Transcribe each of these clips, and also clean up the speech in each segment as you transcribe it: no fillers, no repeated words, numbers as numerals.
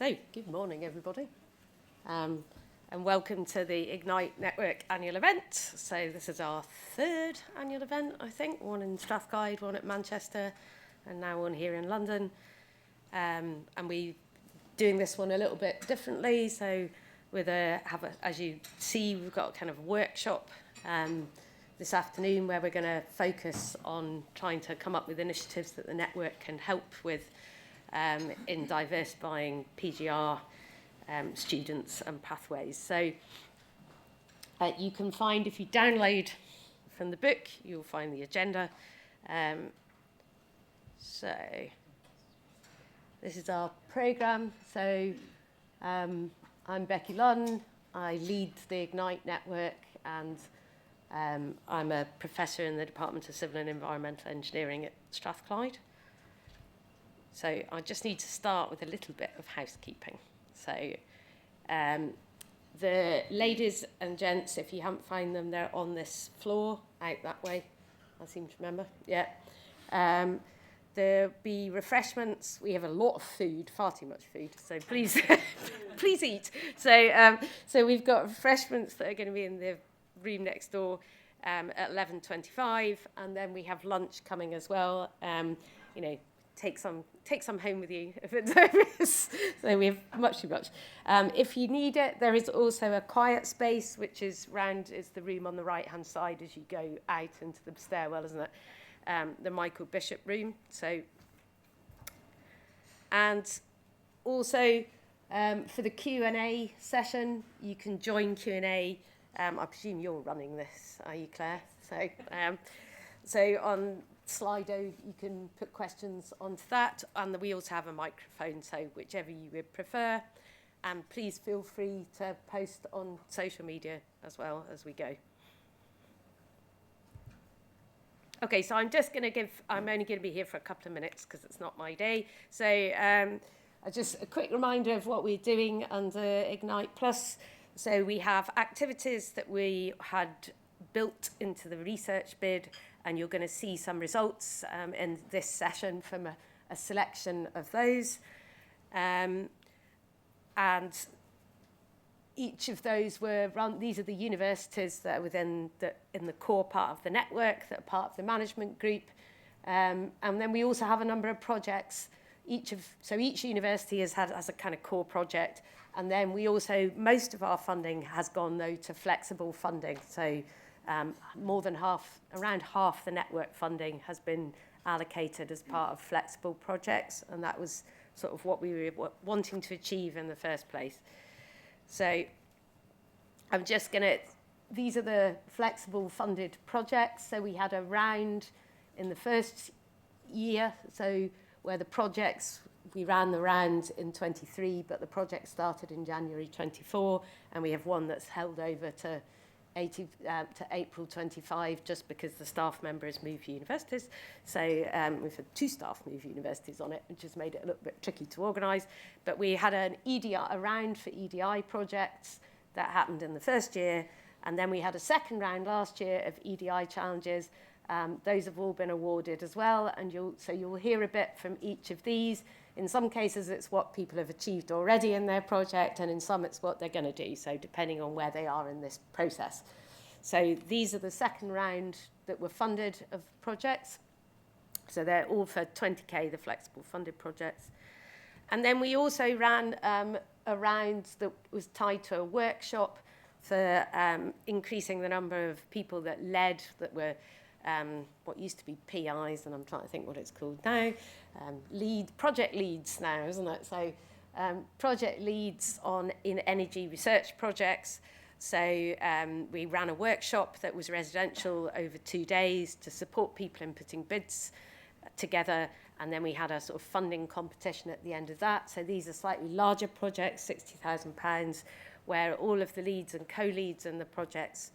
So, good morning, everybody, and welcome to the Ignite Network annual event. So this is our third annual event, I think, one in Strathclyde, one at Manchester, and now one here in London. And we're doing this one a little bit differently. So as you see, we've got kind of a workshop this afternoon where we're going to focus on trying to come up with initiatives that the network can help with in diversifying PGR students and pathways. So you can find, if you download from the book, you'll find the agenda. So this is our programme. So I'm Becky Lunn. I lead the Ignite network, and I'm a professor in the Department of Civil and Environmental Engineering at Strathclyde. So I just need to start with a little bit of housekeeping. So the ladies and gents, if you haven't found them, they're on this floor out that way. I seem to remember. Yeah. There'll be refreshments. We have a lot of food, far too much food. So please, please eat. So we've got refreshments that are going to be in the room next door at 11:25, and then we have lunch coming as well. Take some home with you if it's over. So we have much too much. If you need it, there is also a quiet space, which is the room on the right-hand side as you go out into the stairwell, isn't it? The Michael Bishop room. So, and also for the Q&A session, you can join Q&A. I presume you're running this, are you, Claire? So on Slido, you can put questions onto that, and we also have a microphone, so whichever you would prefer. And please feel free to post on social media as well as we go. Okay, so I'm only going to be here for a couple of minutes because it's not my day. So just a quick reminder of what we're doing under Ignite Plus. So we have activities that we had built into the research bid, and you're going to see some results in this session from a selection of those. And each of those were run. These are the universities that are in the core part of the network, that are part of the management group. And then we also have a number of projects. Each university has a kind of core project. And then we also, most of our funding has gone, though, to flexible funding. So around half the network funding has been allocated as part of flexible projects, and that was sort of what we were wanting to achieve in the first place. So these are the flexible funded projects. So we had a round in the first year, so where we ran the round in 23, but the project started in January 24, and we have one that's held over to April 25, just because the staff members moved universities. So we've had 2 staff move universities on it, which has made it a little bit tricky to organise. But we had a round for EDI projects that happened in the first year, and then we had a second round last year of EDI challenges. Those have all been awarded as well, and you'll hear a bit from each of these. In some cases, it's what people have achieved already in their project, and in some, it's what they're going to do, so depending on where they are in this process. So these are the second round that were funded of projects. So they're all for 20k, the flexible funded projects. And then we also ran a round that was tied to a workshop for increasing the number of people that were what used to be PIs, and I'm trying to think what it's called now, project leads now, isn't it? So project leads in energy research projects. So we ran a workshop that was residential over 2 days to support people in putting bids together, and then we had a sort of funding competition at the end of that. So these are slightly larger projects, £60,000, where all of the leads and co-leads in the projects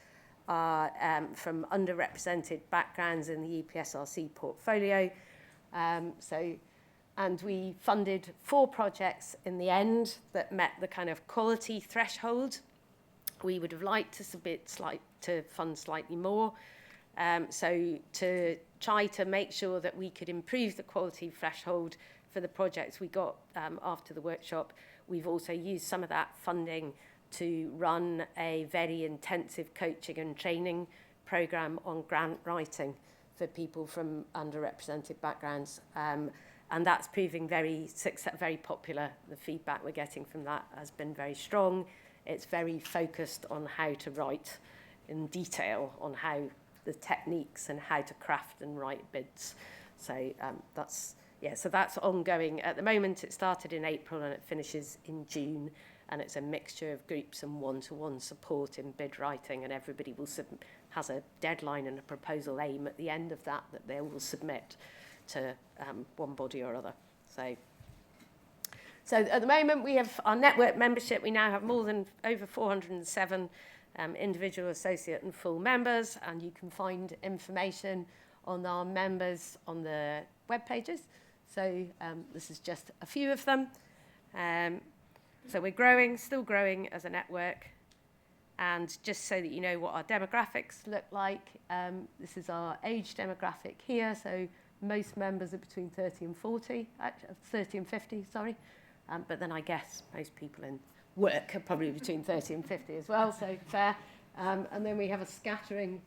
are from underrepresented backgrounds in the EPSRC portfolio. And we funded 4 projects in the end that met the kind of quality threshold. We would have liked to fund slightly more. So to try to make sure that we could improve the quality threshold for the projects we got after the workshop, we've also used some of that funding to run a very intensive coaching and training program on grant writing for people from underrepresented backgrounds. And that's proving very popular. The feedback we're getting from that has been very strong. It's very focused on how to write in detail, on how the techniques and how to craft and write bids. So that's ongoing. At the moment, it started in April and it finishes in June. And it's a mixture of groups and one-to-one support in bid writing, and everybody has a deadline and a proposal aim at the end of that they will submit to one body or other. So at the moment, we have our network membership. We now have over 407 individual, associate and full members, and you can find information on our members on the web pages. So this is just a few of them. So we're growing, still growing as a network. And just so that you know what our demographics look like, this is our age demographic here. So most members are between 30 and 40, 30 and 50, sorry. But then I guess most people in work are probably between 30 and 50 as well, so fair. And then we have a scattering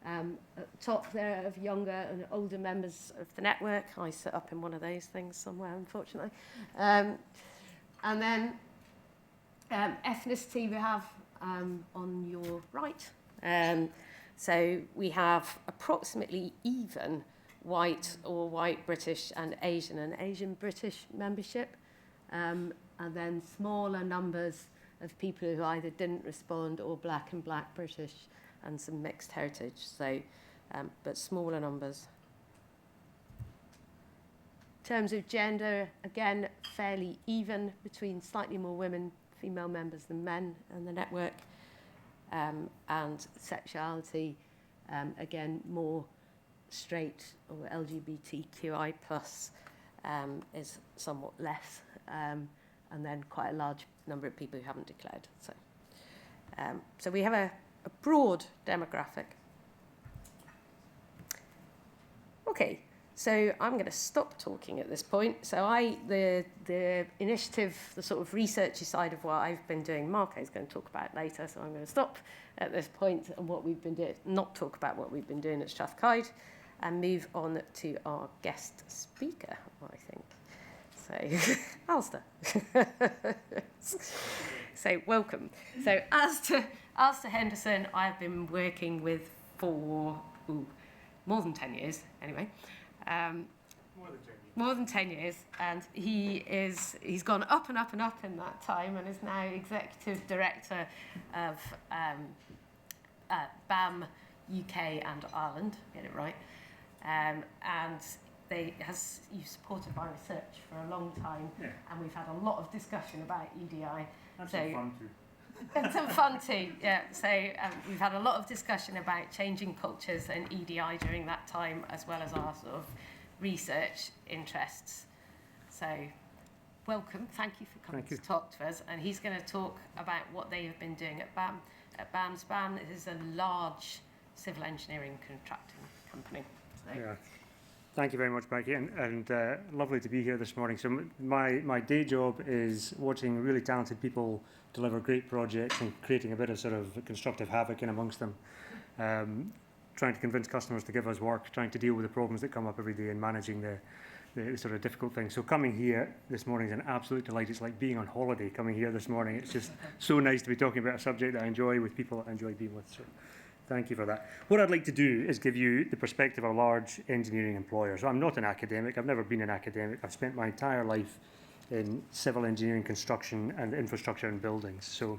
at the top there of younger and older members of the network. I sit up in one of those things somewhere, unfortunately. And then ethnicity we have on your right. So we have approximately even white or white British and Asian British membership. And then smaller numbers of people who either didn't respond or black and black British and some mixed heritage. So, but smaller numbers. In terms of gender, again, fairly even between slightly more women, female members than men in the network. And sexuality, again, more straight or LGBTQI plus is somewhat less. And then quite a large number of people who haven't declared. So we have a broad demographic. Okay, so I'm going to stop talking at this point. So the initiative, the sort of researchy side of what I've been doing, Marco is going to talk about later, so I'm going to stop at this point and what we've been doing, not talk about what we've been doing at Strathclyde, and move on to our guest speaker, I think. So, Alasdair. So, welcome. So, Alasdair Henderson, I've been working with for more than 10 years, anyway. More than 10 years, and he's gone up and up and up in that time, and is now executive director of BAM UK and Ireland. Get it right, and you've supported my research for a long time, yeah. And we've had a lot of discussion about EDI. That's some fun too. And some fun too, yeah. So we've had a lot of discussion about changing cultures and EDI during that time, as well as our sort of research interests. So welcome, thank you for coming to talk to us. And he's going to talk about what they have been doing at BAM. BAM is a large civil engineering contracting company. So. Yeah. Thank you very much, Becky, and lovely to be here this morning. So my day job is watching really talented people deliver great projects and creating a bit of sort of constructive havoc in amongst them, trying to convince customers to give us work, trying to deal with the problems that come up every day and managing the sort of difficult things. So coming here this morning is an absolute delight. It's like being on holiday coming here this morning. It's just so nice to be talking about a subject that I enjoy with people that I enjoy being with. So. Thank you for that. What I'd like to do is give you the perspective of a large engineering employer. So I'm not an academic. I've never been an academic. I've spent my entire life in civil engineering, construction, and infrastructure and buildings. So,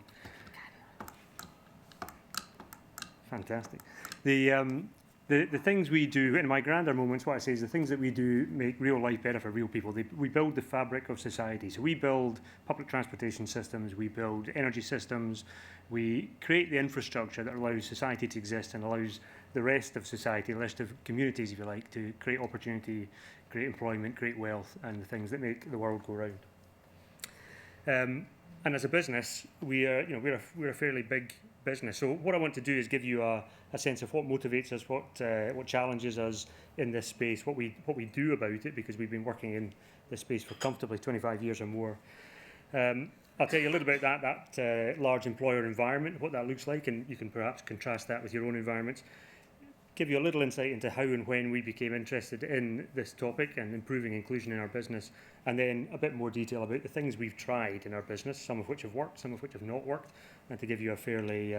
fantastic. The things we do, in my grander moments, what I say is the things that we do make real life better for real people. We build the fabric of society. So we build public transportation systems, we build energy systems, we create the infrastructure that allows society to exist and allows the rest of society, the rest of communities, if you like, to create opportunity, create employment, create wealth, and the things that make the world go round. And as a business, we're a fairly big business. So what I want to do is give you a sense of what motivates us, what challenges us in this space, what we do about it, because we've been working in this space for comfortably 25 years or more. I'll tell you a little bit about that large employer environment, what that looks like, and you can perhaps contrast that with your own environments. Give you a little insight into how and when we became interested in this topic and improving inclusion in our business, and then a bit more detail about the things we've tried in our business, some of which have worked, some of which have not worked, and to give you a fairly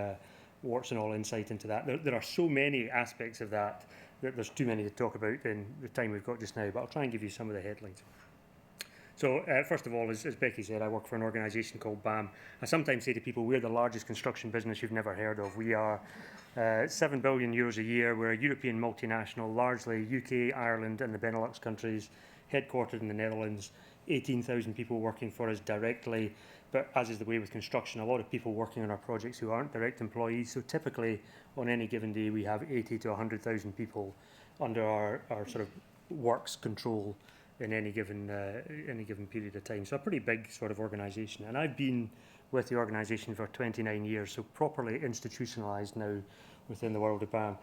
warts and all insight into that. There are so many aspects of that that there's too many to talk about in the time we've got just now, but I'll try and give you some of the headlines. So first of all, as Becky said, I work for an organisation called BAM. I sometimes say to people, we're the largest construction business you've never heard of. We are 7 billion euros a year. We're a European multinational, largely UK, Ireland and the Benelux countries, headquartered in the Netherlands, 18,000 people working for us directly. But as is the way with construction, a lot of people working on our projects who aren't direct employees. So typically on any given day, we have 80 to 100,000 people under our sort of works control in any given period of time. So a pretty big sort of organisation. And I've been with the organisation for 29 years, so properly institutionalised now within the world of BAM.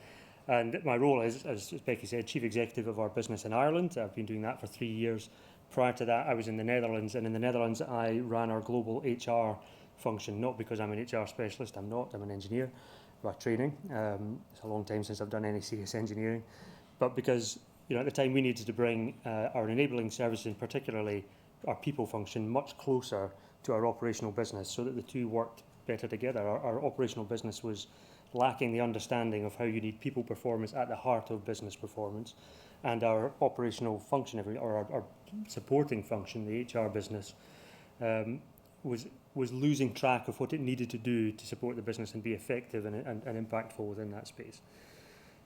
And my role is, as Becky said, Chief Executive of our business in Ireland. I've been doing that for 3 years. Prior to that, I was in the Netherlands, and in the Netherlands, I ran our global HR function, not because I'm an HR specialist, I'm not, I'm an engineer by training. It's a long time since I've done any serious engineering, but because at the time we needed to bring our enabling services, and particularly our people function, much closer to our operational business so that the two worked better together. Our operational business was lacking the understanding of how you need people performance at the heart of business performance, and our operational function, or our supporting function, the HR business, was losing track of what it needed to do to support the business and be effective and impactful within that space.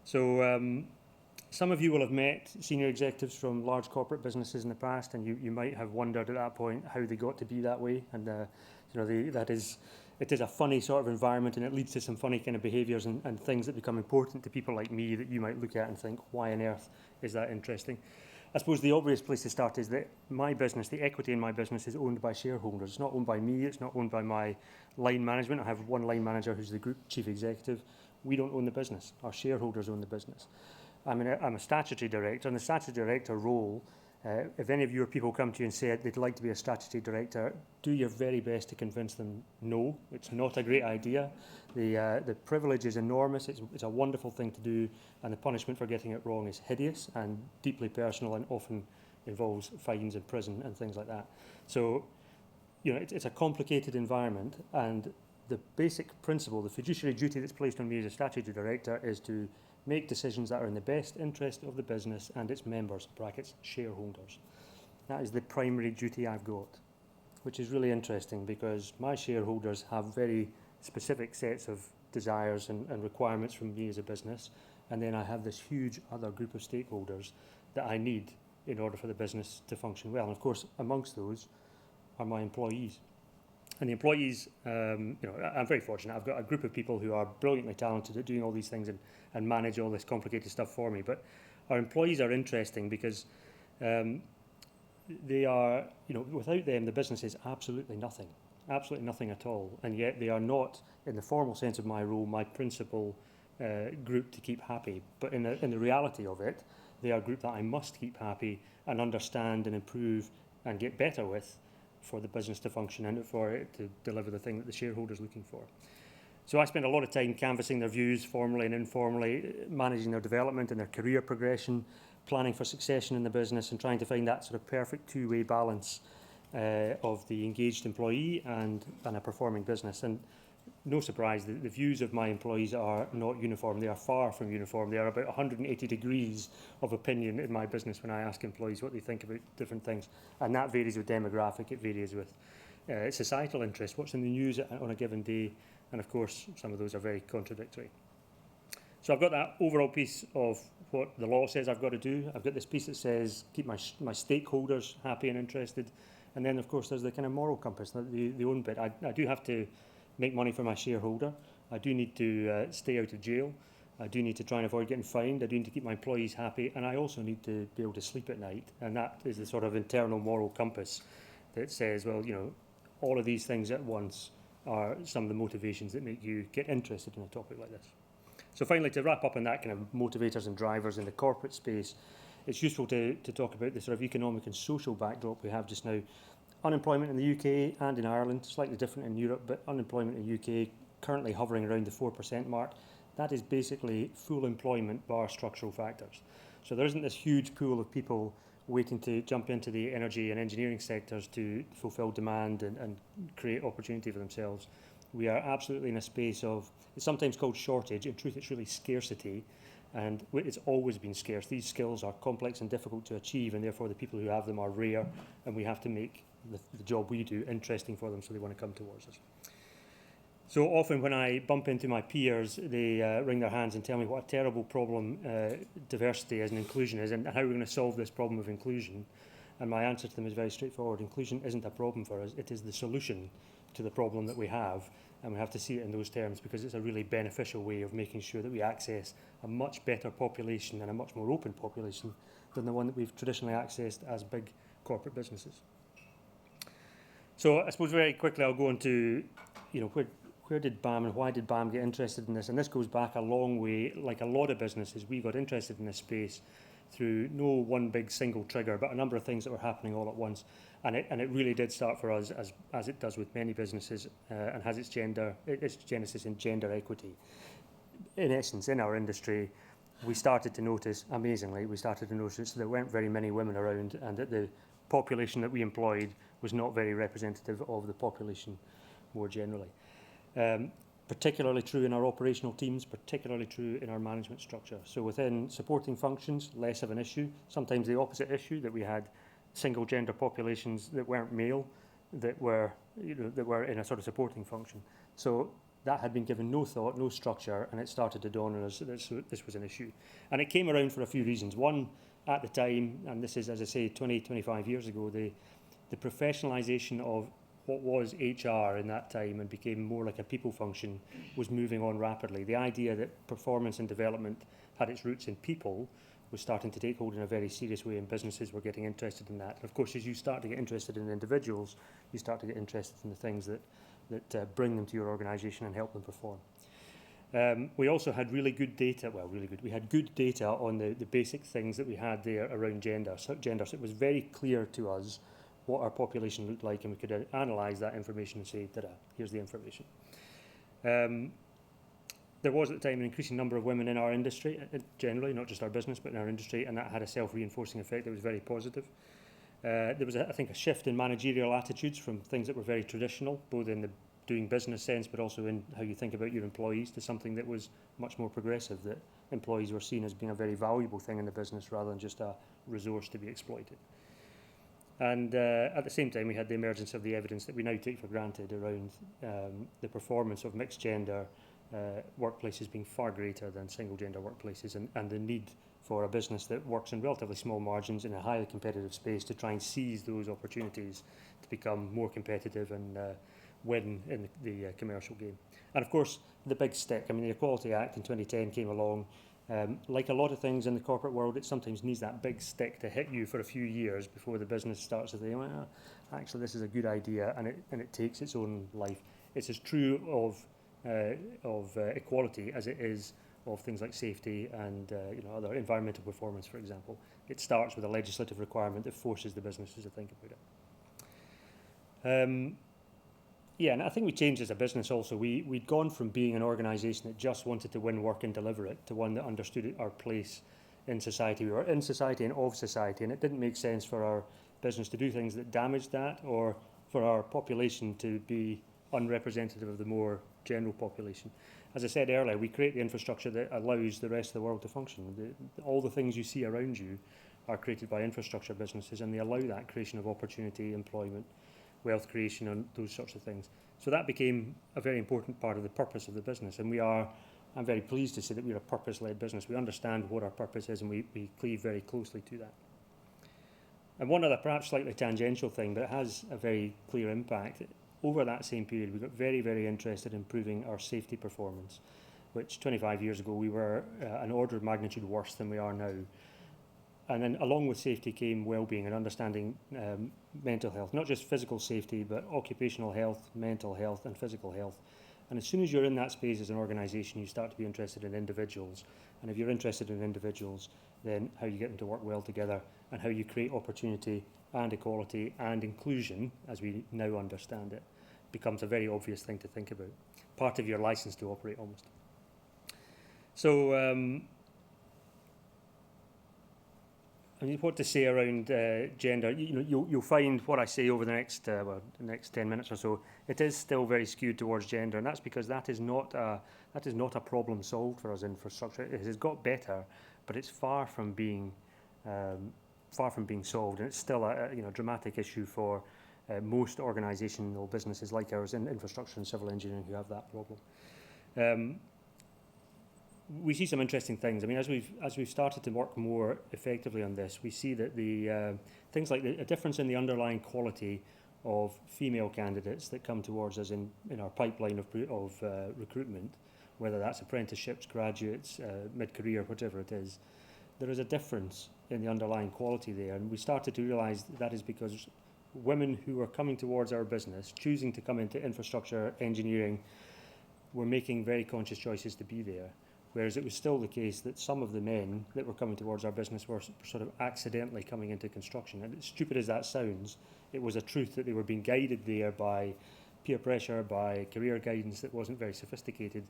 So some of you will have met senior executives from large corporate businesses in the past, and you might have wondered at that point how they got to be that way. And it is a funny sort of environment, and it leads to some funny kind of behaviours and things that become important to people like me that you might look at and think, why on earth is that interesting? I suppose the obvious place to start is that my business, the equity in my business, is owned by shareholders. It's not owned by me, it's not owned by my line management. I have one line manager who's the group chief executive. We don't own the business. Our shareholders own the business. I'm a statutory director, and the statutory director role, if any of your people come to you and say they'd like to be a statutory director, do your very best to convince them, no, it's not a great idea. The privilege is enormous, it's a wonderful thing to do, and the punishment for getting it wrong is hideous and deeply personal and often involves fines and prison and things like that. So, it's a complicated environment, and the basic principle, the fiduciary duty that's placed on me as a statutory director is to make decisions that are in the best interest of the business and its members, brackets, shareholders. That is the primary duty I've got, which is really interesting because my shareholders have very specific sets of desires and requirements from me as a business, and then I have this huge other group of stakeholders that I need in order for the business to function well. And of course, amongst those are my employees. And the employees, I'm very fortunate. I've got a group of people who are brilliantly talented at doing all these things and manage all this complicated stuff for me. But our employees are interesting because they are, without them, the business is absolutely nothing at all. And yet they are not, in the formal sense of my role, my principal group to keep happy. But in the reality of it, they are a group that I must keep happy and understand and improve and get better with for the business to function and for it to deliver the thing that the shareholder's looking for. So I spend a lot of time canvassing their views, formally and informally, managing their development and their career progression, planning for succession in the business, and trying to find that sort of perfect two-way balance of the engaged employee and a performing business. And no surprise, the views of my employees are not uniform. They are far from uniform. They are about 180 degrees of opinion in my business when I ask employees what they think about different things. And that varies with demographic, it varies with societal interest, what's in the news on a given day. And of course, some of those are very contradictory. So I've got that overall piece of what the law says I've got to do. I've got this piece that says keep my stakeholders happy and interested. And then, of course, there's the kind of moral compass, the own bit. I do have to make money for my shareholder. I do need to stay out of jail. I do need to try and avoid getting fined. I do need to keep my employees happy. And I also need to be able to sleep at night. And that is the sort of internal moral compass that says, well, all of these things at once are some of the motivations that make you get interested in a topic like this. So finally, to wrap up on that kind of motivators and drivers in the corporate space, it's useful to talk about the sort of economic and social backdrop we have just now. unemployment in the UK and in Ireland, slightly different in Europe, but unemployment in the UK currently hovering around the 4% mark. That is basically full employment bar structural factors. So there isn't this huge pool of people waiting to jump into the energy and engineering sectors to fulfill demand and create opportunity for themselves. We are absolutely in a space of, it's sometimes called shortage. In truth, it's really scarcity, and it's always been scarce. These skills are complex and difficult to achieve, and therefore the people who have them are rare, and we have to make the job we do interesting for them so they want to come towards us. So often when I bump into my peers, they wring their hands and tell me what a terrible problem diversity is and inclusion is, and how we're going to solve this problem of inclusion. And my answer to them is very straightforward. Inclusion isn't a problem for us. It is the solution to the problem that we have. And we have to see it in those terms because it's a really beneficial way of making sure that we access a much better population and a much more open population than the one that we've traditionally accessed as big corporate businesses. So I suppose very quickly I'll go into, where did BAM and why did BAM get interested in this? And this goes back a long way. Like a lot of businesses, we got interested in this space through no one big single trigger, but a number of things that were happening all at once. And it really did start for us, as it does with many businesses, and has its genesis in gender equity. In essence, in our industry, we started to notice, amazingly, there weren't very many women around, and that the population that we employed was not very representative of the population more generally. Particularly true in our operational teams, particularly true in our management structure. So within supporting functions, less of an issue. Sometimes the opposite issue, that we had single gender populations that weren't male, that were in a sort of supporting function. So that had been given no thought, no structure, and it started to dawn on us that this was an issue. And it came around for a few reasons. One, at the time, and this is, as I say, 20, 25 years ago, the professionalisation of what was HR in that time and became more like a people function was moving on rapidly. The idea that performance and development had its roots in people was starting to take hold in a very serious way, and businesses were getting interested in that. And of course, as you start to get interested in individuals, you start to get interested in the things that bring them to your organisation and help them perform. We also had really good data, we had good data on the basic things that we had there around gender. So it was very clear to us what our population looked like, and we could analyse that information and say, ta-da, here's the information. There was at the time an increasing number of women in our industry, generally, not just our business, but in our industry, and that had a self-reinforcing effect that was very positive. There was, I think, a shift in managerial attitudes from things that were very traditional, both in the doing business sense, but also in how you think about your employees, to something that was much more progressive, that employees were seen as being a very valuable thing in the business rather than just a resource to be exploited. And at the same time, we had the emergence of the evidence that we now take for granted around the performance of mixed gender workplaces being far greater than single gender workplaces, and the need for a business that works in relatively small margins in a highly competitive space to try and seize those opportunities to become more competitive and win in the commercial game. And of course, the big stick, the Equality Act in 2010 came along. Like a lot of things in the corporate world, it sometimes needs that big stick to hit you for a few years before the business starts to think, well, actually this is a good idea, and it takes its own life. It's as true of equality as it is of things like safety and other environmental performance, for example. It starts with a legislative requirement that forces the businesses to think about it. And I think we changed as a business also. We'd gone from being an organisation that just wanted to win work and deliver it to one that understood our place in society. We were in society and of society, and it didn't make sense for our business to do things that damaged that, or for our population to be unrepresentative of the more general population. As I said earlier, we create the infrastructure that allows the rest of the world to function. All the things you see around you are created by infrastructure businesses, and they allow that creation of opportunity, employment, wealth creation, and those sorts of things. So that became a very important part of the purpose of the business, and I'm very pleased to say that we're a purpose-led business. We understand what our purpose is, and we cleave very closely to that. And one other perhaps slightly tangential thing, but it has a very clear impact. Over that same period, we got very, very interested in improving our safety performance, which 25 years ago we were an order of magnitude worse than we are now. And then along with safety came well-being and understanding mental health, not just physical safety, but occupational health, mental health, and physical health. And as soon as you're in that space as an organisation, you start to be interested in individuals. And if you're interested in individuals, then how you get them to work well together and how you create opportunity and equality and inclusion, as we now understand it, becomes a very obvious thing to think about. Part of your license to operate, almost. So, I mean, what to say around gender? You'll find what I say over the next 10 minutes or so. It is still very skewed towards gender, and that's because that is not a problem solved for us in infrastructure. It has got better, but it's far from being solved, and it's still a dramatic issue for most organisational businesses like ours in infrastructure and civil engineering who have that problem. We see some interesting things. I mean, as we've started to work more effectively on this, we see that the things like a difference in the underlying quality of female candidates that come towards us in our pipeline of recruitment, whether that's apprenticeships, graduates, mid-career, whatever it is, there is a difference in the underlying quality there. And we started to realise that is because women who are coming towards our business, choosing to come into infrastructure engineering, were making very conscious choices to be there. Whereas it was still the case that some of the men that were coming towards our business were sort of accidentally coming into construction. And as stupid as that sounds, it was a truth that they were being guided there by peer pressure, by career guidance that wasn't very sophisticated.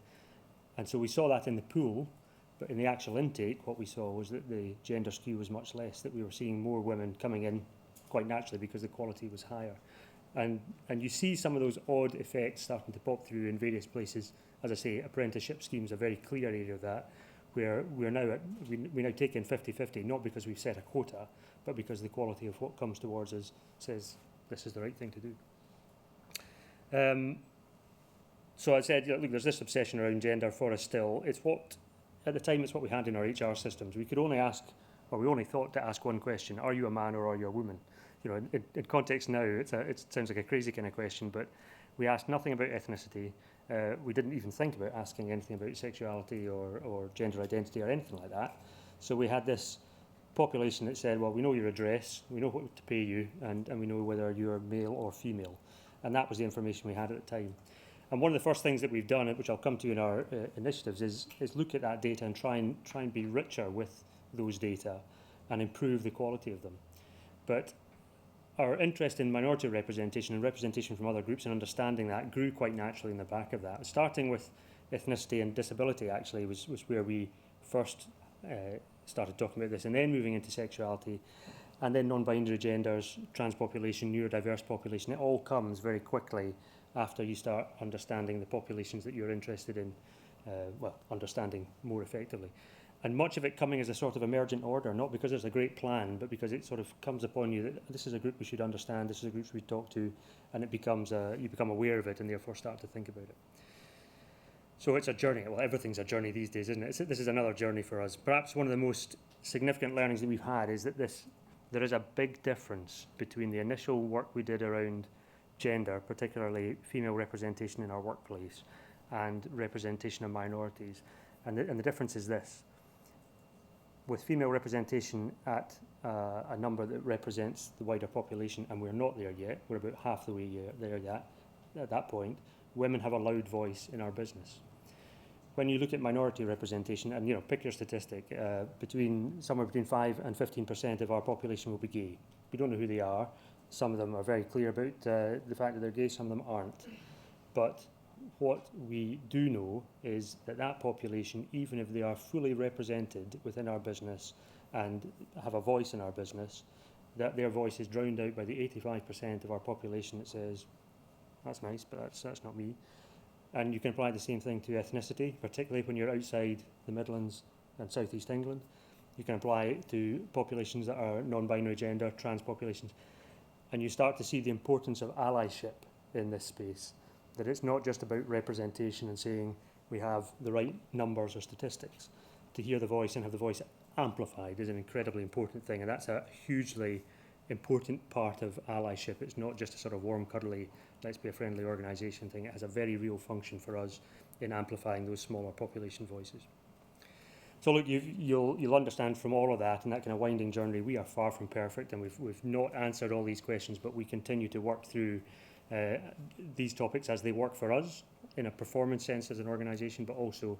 And so we saw that in the pool, but in the actual intake, what we saw was that the gender skew was much less, that we were seeing more women coming in quite naturally because the quality was higher. And you see some of those odd effects starting to pop through in various places. As I say, apprenticeship schemes are a very clear area of that, where we now take in 50-50, not because we've set a quota, but because the quality of what comes towards us says this is the right thing to do. So I said, look, there's this obsession around gender for us still. At the time, it's what we had in our HR systems. We could only ask, or we only thought to ask one question: are you a man or are you a woman? In context now, it sounds like a crazy kind of question, but we asked nothing about ethnicity. We didn't even think about asking anything about sexuality or gender identity or anything like that. So we had this population that said, well, we know your address, we know what to pay you, and we know whether you're male or female. And that was the information we had at the time. And one of the first things that we've done, which I'll come to in our initiatives, is look at that data and try and be richer with those data and improve the quality of them. But our interest in minority representation and representation from other groups and understanding that grew quite naturally in the back of that. Starting with ethnicity and disability actually was where we first started talking about this, and then moving into sexuality, and then non-binary genders, trans population, neurodiverse population. It all comes very quickly after you start understanding the populations that you're interested in, understanding more effectively. And much of it coming as a sort of emergent order, not because there's a great plan, but because it sort of comes upon you that this is a group we should understand, this is a group we should talk to, and it becomes you become aware of it and therefore start to think about it. So it's a journey. Well, everything's a journey these days, isn't it? This is another journey for us. Perhaps one of the most significant learnings that we've had is that there is a big difference between the initial work we did around gender, particularly female representation in our workplace, and representation of minorities. And the difference is this. With female representation at a number that represents the wider population, and we're not there yet, we're about half the way there yet, at that point, women have a loud voice in our business. When you look at minority representation, and pick your statistic, somewhere between 5 and 15% of our population will be gay. We don't know who they are. Some of them are very clear about the fact that they're gay, some of them aren't. But what we do know is that population, even if they are fully represented within our business and have a voice in our business, that their voice is drowned out by the 85% of our population that says, that's nice, but that's not me. And you can apply the same thing to ethnicity, particularly when you're outside the Midlands and South East England. You can apply it to populations that are non-binary gender, trans populations. And you start to see the importance of allyship in this space. That it's not just about representation and saying we have the right numbers or statistics. To hear the voice and have the voice amplified is an incredibly important thing, and that's a hugely important part of allyship. It's not just a sort of warm, cuddly, let's be a friendly organisation thing. It has a very real function for us in amplifying those smaller population voices. So look, you'll understand from all of that and that kind of winding journey, we are far from perfect, and we've not answered all these questions, but we continue to work through these topics as they work for us in a performance sense as an organisation, but also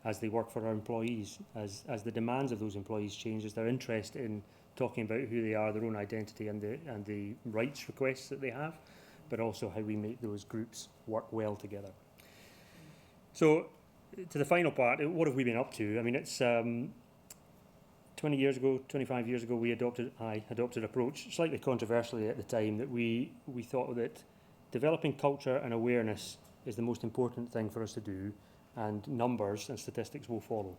as they work for our employees, as the demands of those employees change, as their interest in talking about who they are, their own identity, and the rights requests that they have, but also how we make those groups work well together. So, to the final part, what have we been up to? I mean, it's 20 years ago, 25 years ago, I adopted approach, slightly controversially at the time, that we thought that developing culture and awareness is the most important thing for us to do, and numbers and statistics will follow.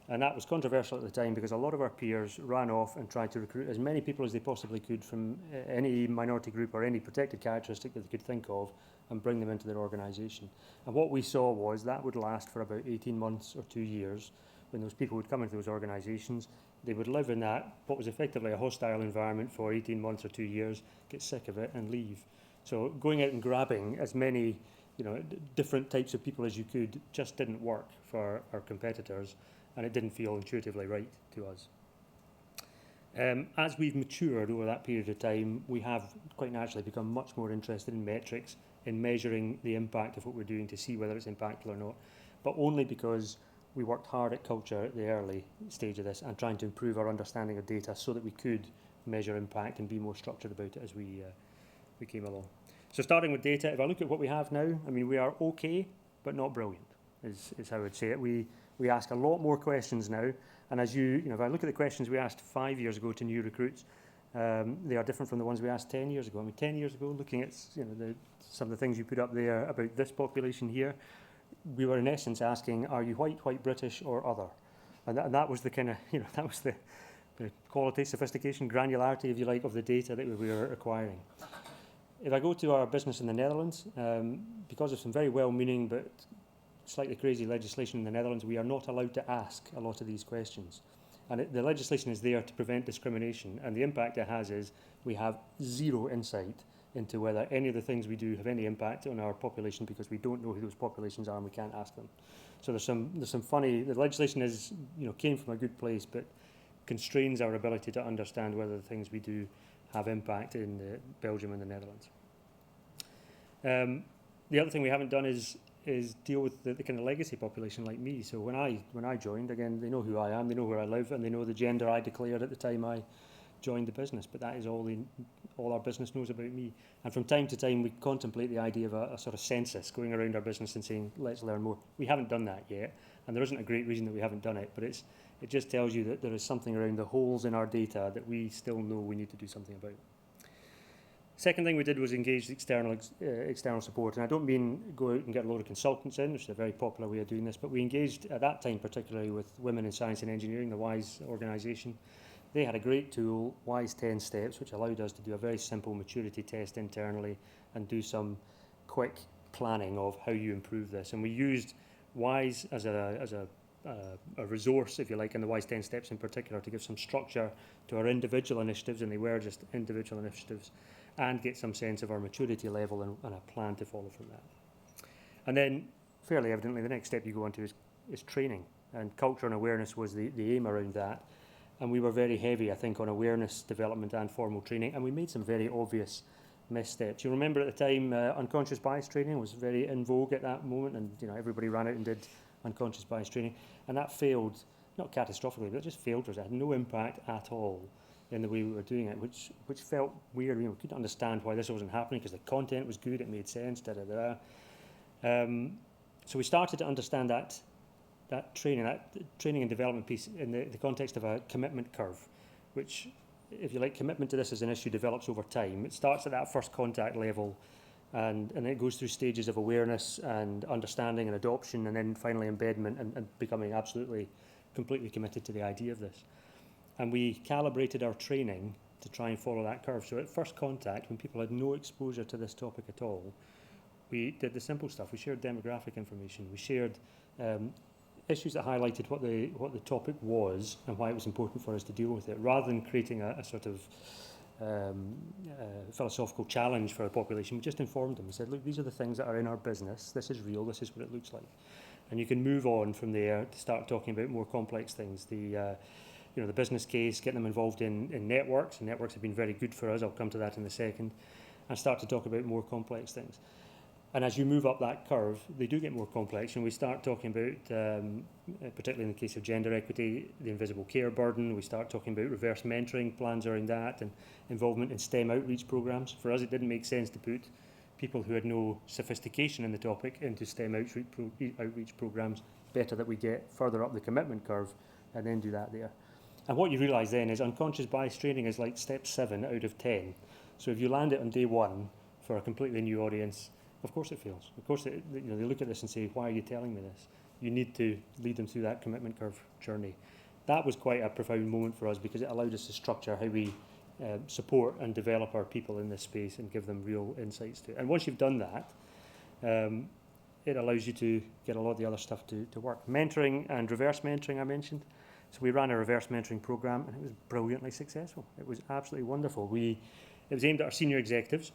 And that was controversial at the time because a lot of our peers ran off and tried to recruit as many people as they possibly could from any minority group or any protected characteristic that they could think of and bring them into their organisation. And what we saw was that would last for about 18 months or 2 years. When those people would come into those organisations, they would live in that, what was effectively a hostile environment for 18 months or 2 years, get sick of it and leave. So going out and grabbing as many different types of people as you could just didn't work for our competitors, and it didn't feel intuitively right to us. As we've matured over that period of time, we have quite naturally become much more interested in metrics, in measuring the impact of what we're doing to see whether it's impactful or not, but only because we worked hard at culture at the early stage of this and trying to improve our understanding of data so that we could measure impact and be more structured about it as we came along. So starting with data, if I look at what we have now, I mean, we are okay, but not brilliant, is how I would say it. We ask a lot more questions now, and as if I look at the questions we asked 5 years ago to new recruits, they are different from the ones we asked 10 years ago. I mean, 10 years ago, looking at some of the things you put up there about this population here, we were in essence asking, are you white British or other? And that was the kind of, that was the quality, sophistication, granularity, if you like, of the data that we were acquiring. If I go to our business in the Netherlands, because of some very well-meaning but slightly crazy legislation in the Netherlands, we are not allowed to ask a lot of these questions. And the legislation is there to prevent discrimination, and the impact it has is we have zero insight into whether any of the things we do have any impact on our population because we don't know who those populations are and we can't ask them. So there's some funny, the legislation is, came from a good place, but constrains our ability to understand whether the things we do have impact in Belgium and the Netherlands. The other thing we haven't done is deal with the kind of legacy population like me. So when I joined, again, they know who I am, they know where I live, and they know the gender I declared at the time I joined the business. But that is all our business knows about me. And from time to time, we contemplate the idea of a sort of census going around our business and saying, let's learn more. We haven't done that yet, and there isn't a great reason that we haven't done it, but it just tells you that there is something around the holes in our data that we still know we need to do something about. Second thing we did was engage external support, and I don't mean go out and get a load of consultants in, which is a very popular way of doing this, but we engaged at that time particularly with Women in Science and Engineering, the WISE organisation. They had a great tool, WISE 10 Steps, which allowed us to do a very simple maturity test internally and do some quick planning of how you improve this. And we used WISE as a resource, if you like, in the WISE 10 Steps in particular, to give some structure to our individual initiatives, and they were just individual initiatives, and get some sense of our maturity level and a plan to follow from that. And then, fairly evidently, the next step you go on to is training, and culture and awareness was the aim around that. And we were very heavy, I think, on awareness development and formal training, and we made some very obvious missteps. You remember at the time, unconscious bias training was very in vogue at that moment, and everybody ran out and did unconscious bias training, and that failed, not catastrophically, but it just failed us. It had no impact at all in the way we were doing it, which felt weird. We couldn't understand why this wasn't happening because the content was good, it made sense, So we started to understand that training and development piece in the context of a commitment curve, which, if you like, commitment to this as an issue develops over time. It starts at that first contact level, and it goes through stages of awareness and understanding and adoption, and then finally embedment and becoming completely committed to the idea of this. And we calibrated our training to try and follow that curve. So at first contact, when people had no exposure to this topic at all, we did the simple stuff. We shared demographic information. We shared issues that highlighted what the topic was and why it was important for us to deal with it, rather than creating a sort of philosophical challenge for the population. We just informed them. We said, look, these are the things that are in our business. This is real. This is what it looks like. And you can move on from there to start talking about more complex things. The business case, getting them involved in networks, and networks have been very good for us. I'll come to that in a second, and start to talk about more complex things. And as you move up that curve, they do get more complex, and we start talking about, particularly in the case of gender equity, the invisible care burden. We start talking about reverse mentoring plans around that, and involvement in STEM outreach programs. For us, it didn't make sense to put people who had no sophistication in the topic into STEM outreach programs. Better that we get further up the commitment curve and then do that there. And what you realise then is unconscious bias training is like step 7 out of 10. So if you land it on day 1 for a completely new audience, of course it fails. Of course, they look at this and say, why are you telling me this? You need to lead them through that commitment curve journey. That was quite a profound moment for us because it allowed us to structure how we support and develop our people in this space and give them real insights to it. And once you've done that, it allows you to get a lot of the other stuff to work. Mentoring and reverse mentoring I mentioned. So we ran a reverse mentoring program and it was brilliantly successful. It was absolutely wonderful. It was aimed at our senior executives.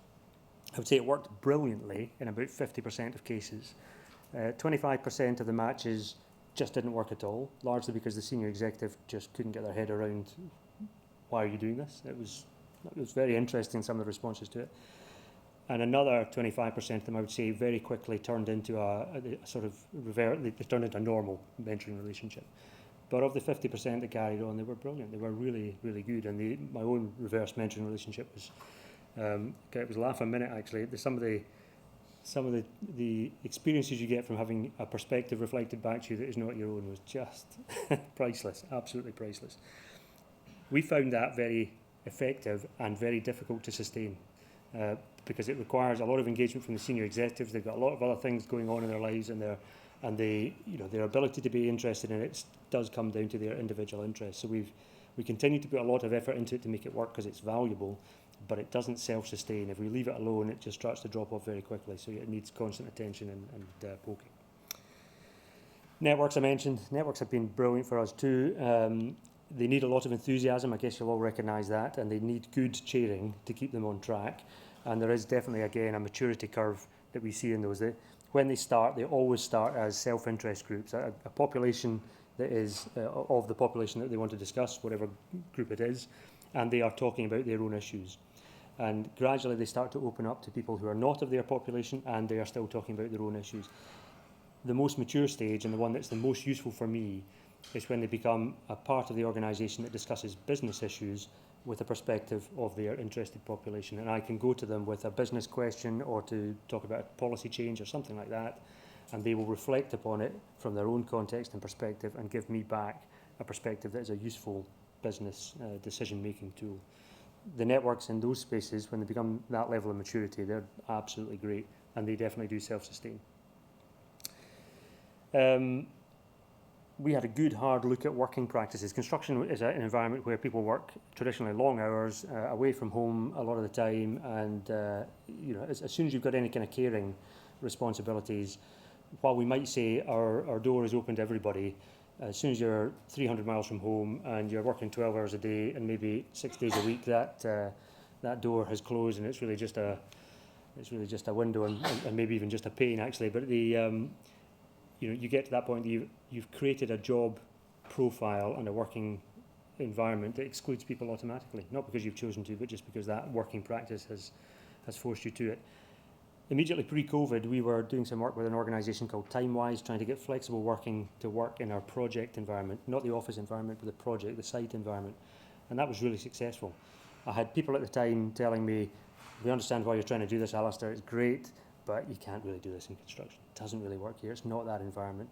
I would say it worked brilliantly in about 50% of cases. 25% of the matches just didn't work at all, largely because the senior executive just couldn't get their head around why are you doing this? It was very interesting, some of the responses to it. And another 25% of them, I would say, very quickly turned into a sort of they turned into a normal mentoring relationship. But of the 50% that carried on, they were brilliant. They were really, really good. And my own reverse mentoring relationship was, it was laugh a minute actually. Some of the experiences you get from having a perspective reflected back to you that is not your own was just priceless, absolutely priceless. We found that very effective and very difficult to sustain because it requires a lot of engagement from the senior executives. They've got a lot of other things going on in their lives, and their ability to be interested in it does come down to their individual interests. So we continue to put a lot of effort into it to make it work because it's valuable, but it doesn't self-sustain. If we leave it alone, it just starts to drop off very quickly. So it needs constant attention and poking. Networks I mentioned. Networks have been brilliant for us too. They need a lot of enthusiasm, I guess you'll all recognise that, and they need good chairing to keep them on track. And there is definitely, again, a maturity curve that we see in those. When they start, they always start as self-interest groups, a population that is of the population that they want to discuss, whatever group it is, and they are talking about their own issues. And gradually they start to open up to people who are not of their population, and they are still talking about their own issues. The most mature stage, and the one that's the most useful for me, is when they become a part of the organisation that discusses business issues with a perspective of their interested population. And I can go to them with a business question or to talk about a policy change or something like that, and they will reflect upon it from their own context and perspective and give me back a perspective that is a useful business decision-making tool. The networks in those spaces, when they become that level of maturity, they're absolutely great, and they definitely do self-sustain. We had a good hard look at working practices. Construction is an environment where people work traditionally long hours, away from home a lot of the time, and as soon as you've got any kind of caring responsibilities, while we might say our door is open to everybody, as soon as you're 300 miles from home and you're working 12 hours a day and maybe 6 days a week, that door has closed, and it's really just a window and maybe even just a pane actually. But you get to that point that you've created a job profile and a working environment that excludes people automatically, not because you've chosen to, but just because that working practice has forced you to it. Immediately pre-COVID, we were doing some work with an organisation called TimeWise, trying to get flexible working to work in our project environment, not the office environment, but the site environment. And that was really successful. I had people at the time telling me, we understand why you're trying to do this, Alasdair, it's great, but you can't really do this in construction. It doesn't really work here. It's not that environment.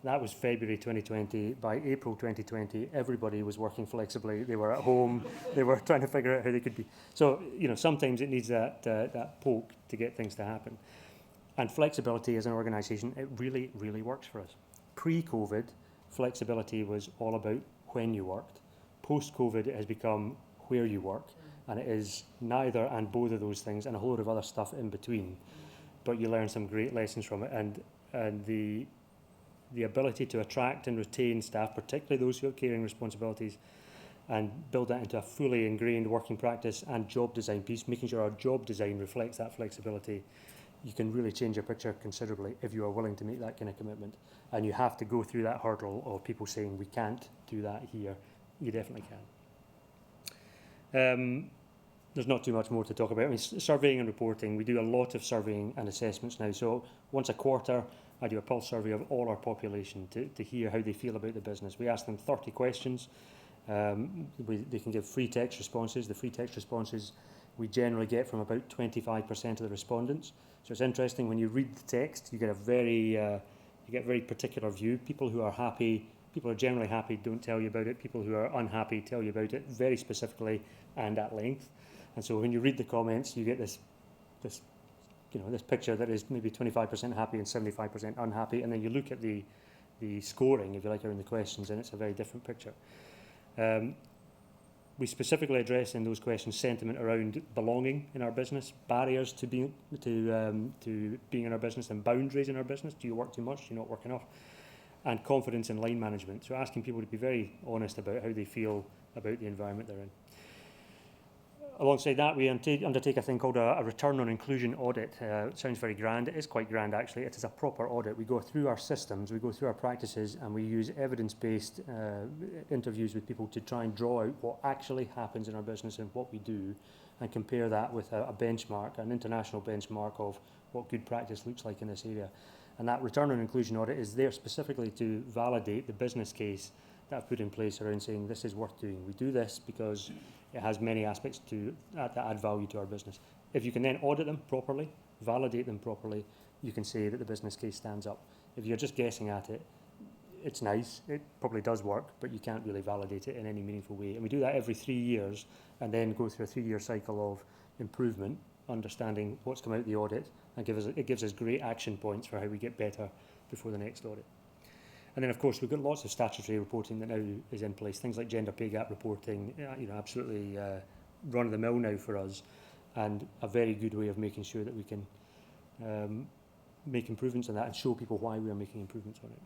That was February 2020. By April 2020, everybody was working flexibly. They were at home. They were trying to figure out how they could be. So, sometimes it needs that poke to get things to happen. And flexibility as an organisation, it really, really works for us. Pre-COVID, flexibility was all about when you worked. Post-COVID, it has become where you work. And it is neither and both of those things and a whole lot of other stuff in between. But you learn some great lessons from it, and the ability to attract and retain staff, particularly those who have caring responsibilities, and build that into a fully ingrained working practice and job design piece, making sure our job design reflects that flexibility. You can really change your picture considerably if you are willing to make that kind of commitment. And you have to go through that hurdle of people saying, we can't do that here. You definitely can. there's not too much more to talk about. I mean, surveying and reporting, we do a lot of surveying and assessments now. So once a quarter, I do a pulse survey of all our population to hear how they feel about the business. We ask them 30 questions. They can give free text responses. The free text responses we generally get from about 25% of the respondents. So it's interesting when you read the text, you get a very particular view. People who are happy, people who are generally happy, don't tell you about it. People who are unhappy tell you about it very specifically and at length. And so when you read the comments, you get this picture that is maybe 25% happy and 75% unhappy, and then you look at the scoring, if you like, around the questions, and it's a very different picture. We specifically address in those questions sentiment around belonging in our business, barriers to being in our business, and boundaries in our business. Do you work too much? Do you not work enough? And confidence in line management. So asking people to be very honest about how they feel about the environment they're in. Alongside that, we undertake a thing called a return on inclusion audit. It sounds very grand. It is quite grand, actually. It is a proper audit. We go through our systems, we go through our practices, and we use evidence-based interviews with people to try and draw out what actually happens in our business and what we do, and compare that with a benchmark, an international benchmark of what good practice looks like in this area. And that return on inclusion audit is there specifically to validate the business case that I've put in place around saying this is worth doing. We do this because it has many aspects that add value to our business. If you can then audit them properly, validate them properly, you can say that the business case stands up. If you're just guessing at it, it's nice, it probably does work, but you can't really validate it in any meaningful way. And we do that every 3 years and then go through a 3-year cycle of improvement, understanding what's come out of the audit, and it gives us great action points for how we get better before the next audit. And then, of course, we've got lots of statutory reporting that now is in place. Things like gender pay gap reporting, absolutely run-of-the-mill now for us, and a very good way of making sure that we can make improvements on that and show people why we are making improvements on it.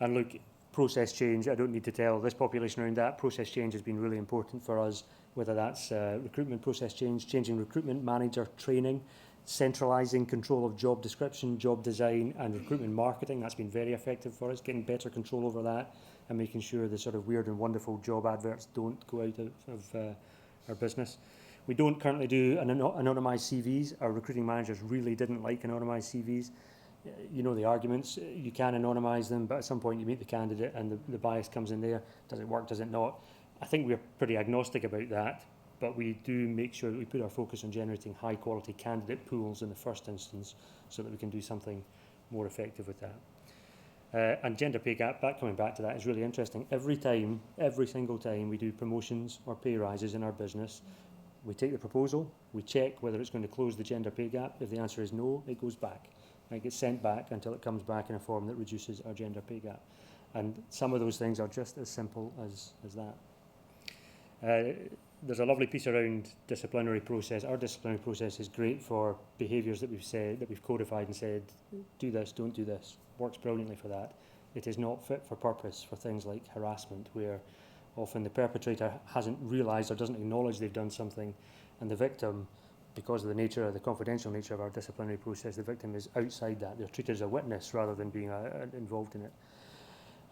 And look, process change, I don't need to tell this population around that. Process change has been really important for us, whether that's recruitment process change, changing recruitment manager training, centralising control of job description, job design, and recruitment marketing. That's been very effective for us, getting better control over that and making sure the sort of weird and wonderful job adverts don't go out of our business. We don't currently do anonymised CVs. Our recruiting managers really didn't like anonymised CVs. You know the arguments. You can anonymise them, but at some point you meet the candidate and the bias comes in there. Does it work? Does it not? I think we're pretty agnostic about that. But we do make sure that we put our focus on generating high-quality candidate pools in the first instance so that we can do something more effective with that. And gender pay gap, coming back to that, is really interesting. Every single time we do promotions or pay rises in our business, we take the proposal, we check whether it's going to close the gender pay gap. If the answer is no, it goes back. And it gets sent back until it comes back in a form that reduces our gender pay gap. And some of those things are just as simple as that. There's a lovely piece around disciplinary process. Our disciplinary process is great for behaviours that we've codified and said, do this, don't do this. Works brilliantly for that. It is not fit for purpose for things like harassment, where often the perpetrator hasn't realised or doesn't acknowledge they've done something, and the victim, because of the confidential nature of our disciplinary process, the victim is outside that. They're treated as a witness rather than being involved in it.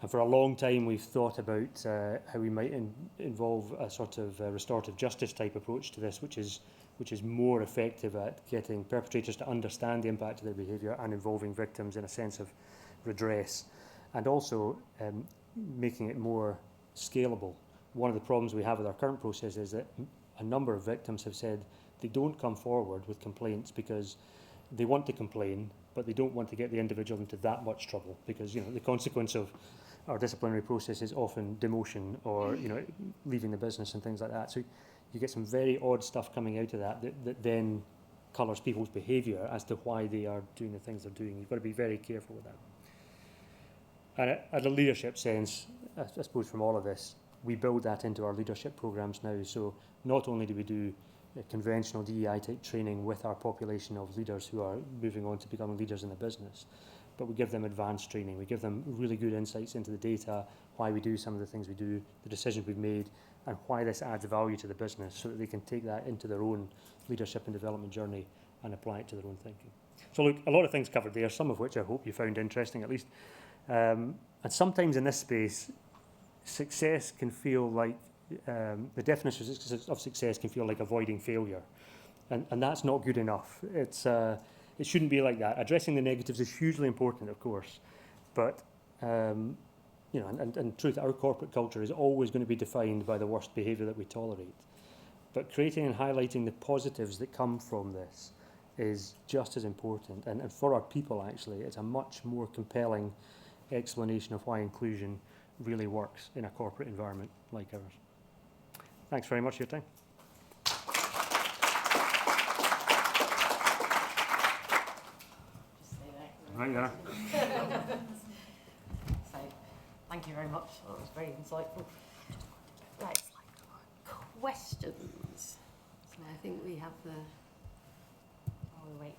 And for a long time, we've thought about how we might involve a sort of restorative justice type approach to this, which is more effective at getting perpetrators to understand the impact of their behaviour and involving victims in a sense of redress, and also making it more scalable. One of the problems we have with our current process is that a number of victims have said they don't come forward with complaints because they want to complain, but they don't want to get the individual into that much trouble, because the consequence of our disciplinary process is often demotion or leaving the business and things like that. So you get some very odd stuff coming out of that then colours people's behaviour as to why they are doing the things they're doing. You've got to be very careful with that. And at a leadership sense, I suppose from all of this, we build that into our leadership programmes now. So not only do we do conventional DEI type training with our population of leaders who are moving on to becoming leaders in the business, but we give them advanced training. We give them really good insights into the data, why we do some of the things we do, the decisions we've made, and why this adds value to the business so that they can take that into their own leadership and development journey and apply it to their own thinking. So look, a lot of things covered there, some of which I hope you found interesting at least. And sometimes in this space, success can feel like the definition of success can feel like avoiding failure, and that's not good enough. It shouldn't be like that. Addressing the negatives is hugely important, of course, but you know, and in truth, our corporate culture is always going to be defined by the worst behaviour that we tolerate. But creating and highlighting the positives that come from this is just as important. And for our people, actually, it's a much more compelling explanation of why inclusion really works in a corporate environment like ours. Thanks very much for your time. Just stay there. Right there. So, thank you very much. That was very insightful. Right, questions. So I think we have the. Oh, we're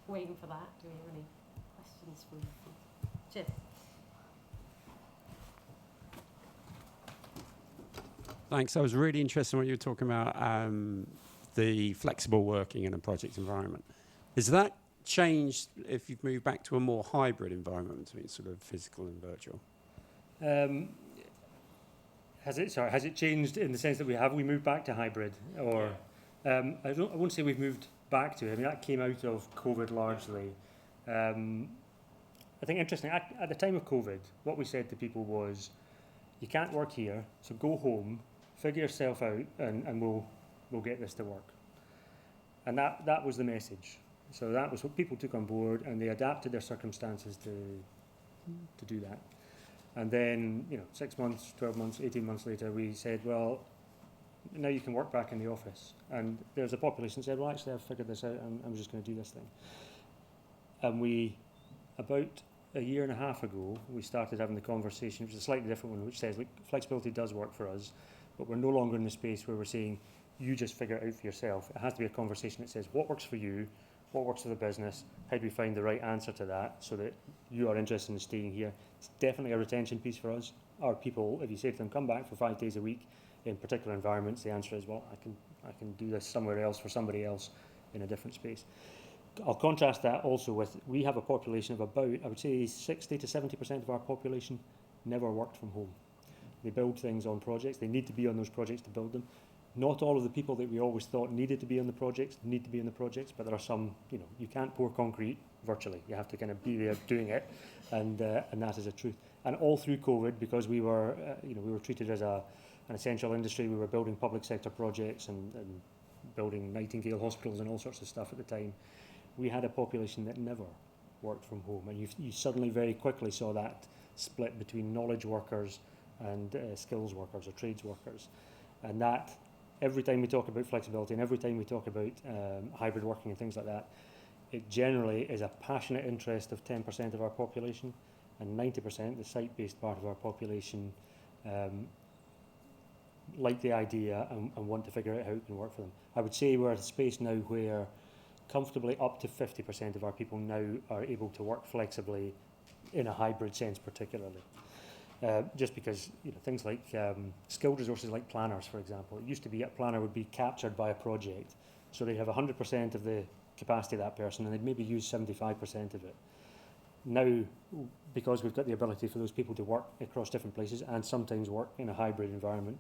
waiting for that. Do we have any questions from Jim? Thanks. I was really interested in what you were talking about, the flexible working in a project environment. Has that changed if you've moved back to a more hybrid environment between sort of physical and virtual? Has it changed in the sense that we moved back to hybrid, or I won't say we've moved back to it. I mean, that came out of COVID largely. I think interesting at the time of COVID, what we said to people was, you can't work here, so go home, figure yourself out, and we'll get this to work. And that was the message. So that was what people took on board, and they adapted their circumstances to do that. And then, 6 months, 12 months, 18 months later, we said, well, now you can work back in the office. And there's a population that said, well, actually, I've figured this out, and I'm just going to do this thing. And we, about a year and a half ago, we started having the conversation, which is a slightly different one, which says, look, flexibility does work for us, but we're no longer in the space where we're saying, you just figure it out for yourself. It has to be a conversation that says, what works for you, what works for the business, how do we find the right answer to that so that you are interested in staying here. It's definitely a retention piece for us. Our people, if you say to them, come back for 5 days a week in particular environments, the answer is, well, I can do this somewhere else for somebody else in a different space. I'll contrast that also with, we have a population of about, I would say 60 to 70% of our population never worked from home. They build things on projects. They need to be on those projects to build them. Not all of the people that we always thought needed to be on the projects need to be in the projects, but there are some, you can't pour concrete virtually. You have to kind of be there doing it, and that is a truth. And all through COVID, because we were, we were treated as an essential industry, we were building public sector projects and building Nightingale hospitals and all sorts of stuff at the time. We had a population that never worked from home, and you suddenly very quickly saw that split between knowledge workers and skills workers or trades workers. And that, every time we talk about flexibility and every time we talk about hybrid working and things like that, it generally is a passionate interest of 10% of our population, and 90%, the site-based part of our population, like the idea and want to figure out how it can work for them. I would say we're at a space now where comfortably up to 50% of our people now are able to work flexibly in a hybrid sense particularly. Just because things like skilled resources like planners, for example. It used to be a planner would be captured by a project, so they'd have 100% of the capacity of that person and they'd maybe use 75% of it. Now, because we've got the ability for those people to work across different places and sometimes work in a hybrid environment,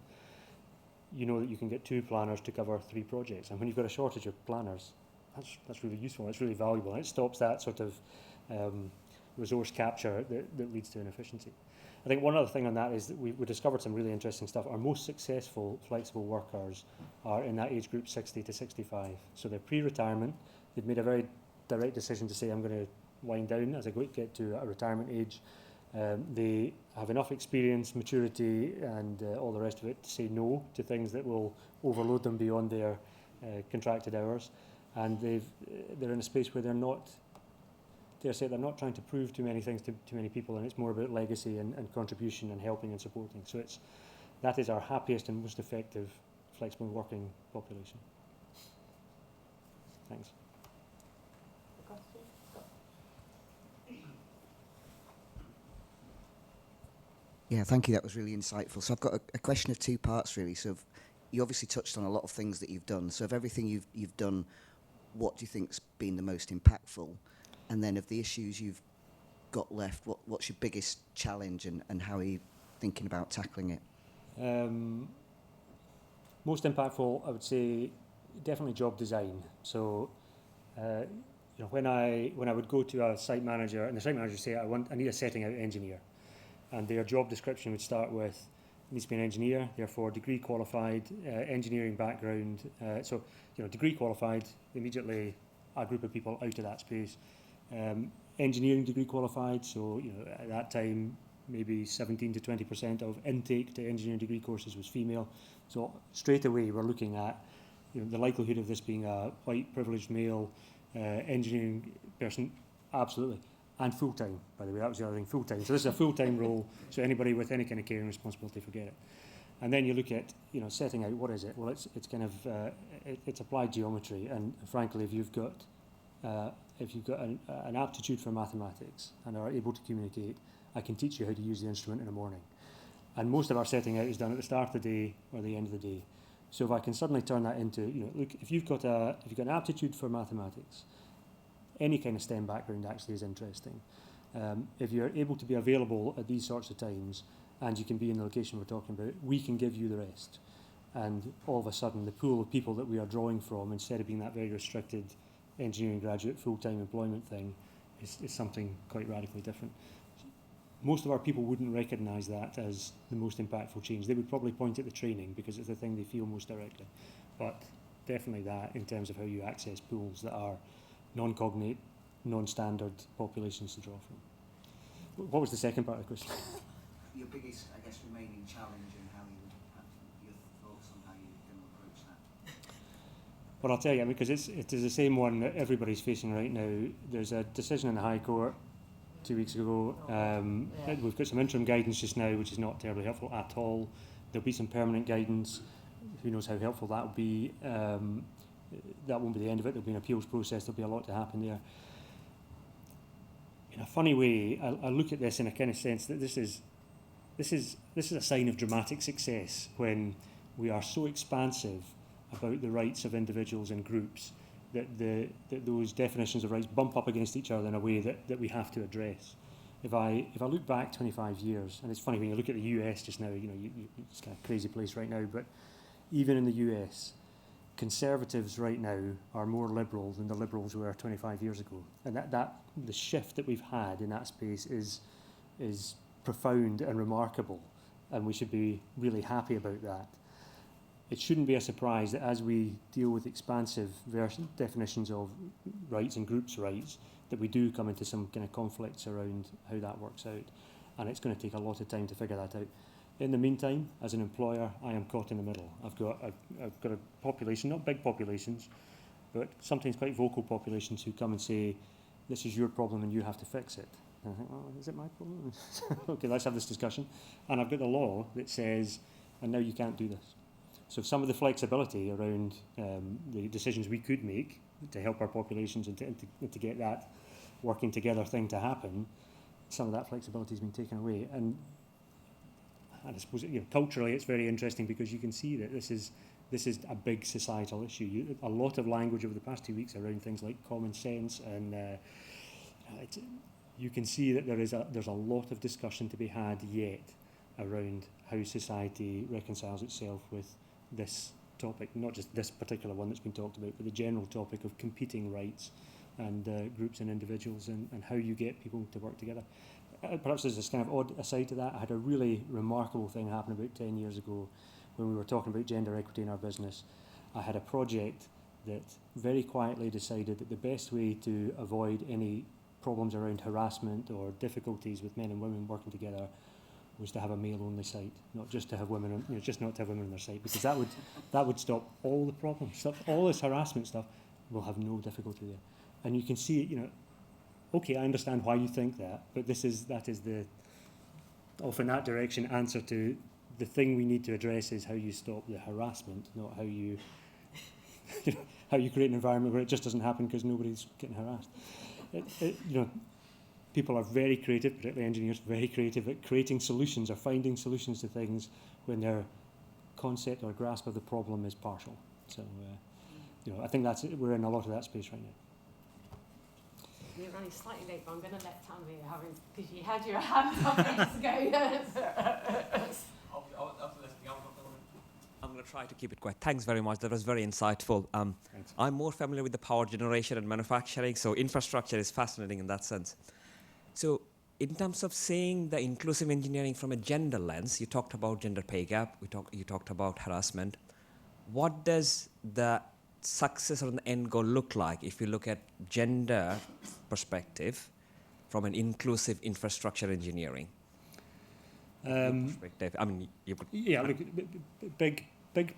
you know that you can get 2 planners to cover 3 projects. And when you've got a shortage of planners, that's really useful, it's really valuable, and it stops that sort of resource capture that leads to inefficiency. I think one other thing on that is that we discovered some really interesting stuff. Our most successful flexible workers are in that age group 60 to 65. So they're pre-retirement. They've made a very direct decision to say, I'm going to wind down as I get to a retirement age. They have enough experience, maturity, and all the rest of it to say no to things that will overload them beyond their contracted hours. And they're in a space where they're not trying to prove too many things to too many people, and it's more about legacy and contribution and helping and supporting. So that is our happiest and most effective flexible working population. Thanks. Yeah, thank you. That was really insightful. So I've got a question of 2 parts, really. So you obviously touched on a lot of things that you've done. So of everything you've done, what do you think's been the most impactful? And then of the issues you've got left, what's your biggest challenge and how are you thinking about tackling it? Most impactful, I would say, definitely job design. So, when I would go to a site manager, and the site manager would say, I need a setting out engineer, and their job description would start with, needs to be an engineer, therefore degree qualified, engineering background. So, degree qualified, immediately a group of people out of that space. Engineering degree qualified, so at that time maybe 17 to 20% of intake to engineering degree courses was female. So straight away we're looking at the likelihood of this being a white privileged male engineering person, absolutely. And full-time, by the way, that was the other thing, full-time. So this is a full-time role, so anybody with any kind of caring responsibility, forget it. And then you look at, setting out, what is it? Well, it's kind of, it's applied geometry, and frankly, if you've got an aptitude for mathematics and are able to communicate, I can teach you how to use the instrument in the morning. And most of our setting out is done at the start of the day or the end of the day. So if I can suddenly turn that into, look, if you've got an aptitude for mathematics, any kind of STEM background actually is interesting. If you're able to be available at these sorts of times and you can be in the location we're talking about, we can give you the rest. And all of a sudden, the pool of people that we are drawing from, instead of being that very restricted engineering graduate full-time employment thing, is something quite radically different. Most of our people wouldn't recognise that as the most impactful change. They would probably point at the training because it's the thing they feel most directly. But definitely that in terms of how you access pools that are non-cognate, non-standard populations to draw from. What was the second part of the question? Your biggest, I guess, remaining challenge and how you would have your thoughts on how you're going to approach that? Well, I'll tell you, because it is the same one that everybody's facing right now. There's a decision in the High Court 2 weeks ago. We've got some interim guidance just now, which is not terribly helpful at all. There'll be some permanent guidance. Who knows how helpful that will be. That won't be the end of it. There'll be an appeals process. There'll be a lot to happen there. In a funny way, I look at this in a kind of sense that this is a sign of dramatic success when we are so expansive about the rights of individuals and groups that those definitions of rights bump up against each other in a way that we have to address. If I look back 25 years, and it's funny when you look at the US just now, it's kind of a crazy place right now, but even in the US, conservatives right now are more liberal than the liberals were 25 years ago. And that the shift that we've had in that space is profound and remarkable, and we should be really happy about that. It shouldn't be a surprise that as we deal with expansive definitions of rights and groups' rights, that we do come into some kind of conflicts around how that works out. And it's going to take a lot of time to figure that out. In the meantime, as an employer, I am caught in the middle. I've got a population, not big populations, but sometimes quite vocal populations who come and say, this is your problem and you have to fix it. And I think, well, is it my problem? Okay, let's have this discussion. And I've got the law that says, and now you can't do this. So some of the flexibility around the decisions we could make to help our populations and to get that working together thing to happen, some of that flexibility has been taken away. And I suppose culturally it's very interesting because you can see that this is a big societal issue. A lot of language over the past 2 weeks around things like common sense, and you can see that there's a lot of discussion to be had yet around how society reconciles itself with this topic, not just this particular one that's been talked about, but the general topic of competing rights and groups and individuals and how you get people to work together. Perhaps there's this kind of odd aside to that. I had a really remarkable thing happen about 10 years ago when we were talking about gender equity in our business. I had a project that very quietly decided that the best way to avoid any problems around harassment or difficulties with men and women working together was to have a male-only site, not just to have women, just not to have women on their site, because that would stop all the problems, all this harassment stuff. We'll have no difficulty there, and you can see, okay, I understand why you think that, but that is the off in that direction answer to the thing we need to address is how you stop the harassment, not how you how you create an environment where it just doesn't happen because nobody's getting harassed. People are very creative, particularly engineers, very creative at creating solutions or finding solutions to things when their concept or grasp of the problem is partial. So, I think we're in a lot of that space right now. You're running slightly late, but I'm going to let Tammy have it because you had your hand up ages ago. I'm going going to try to keep it quick. Thanks very much. That was very insightful. Thanks. I'm more familiar with the power generation and manufacturing, so infrastructure is fascinating in that sense. So in terms of seeing the inclusive engineering from a gender lens, you talked about gender pay gap, you talked about harassment. What does the success or the end goal look like if you look at gender perspective from an inclusive infrastructure engineering perspective? I mean, you could... Yeah, look, big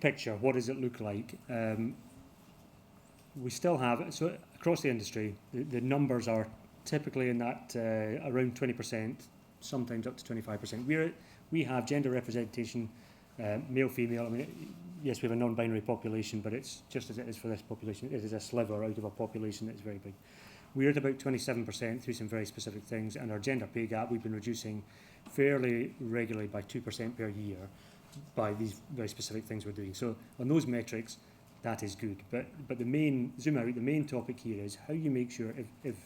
picture, what does it look like? We still have, so across the industry, the numbers are typically in that around 20%, sometimes up to 25%. We have gender representation, male, female. I mean, yes, we have a non-binary population, but it's just as it is for this population. It is a sliver out of a population that's very big. We're at about 27% through some very specific things, and our gender pay gap we've been reducing fairly regularly by 2% per year by these very specific things we're doing. So on those metrics, that is good. But the main, zoom out, the main topic here is how you make sure if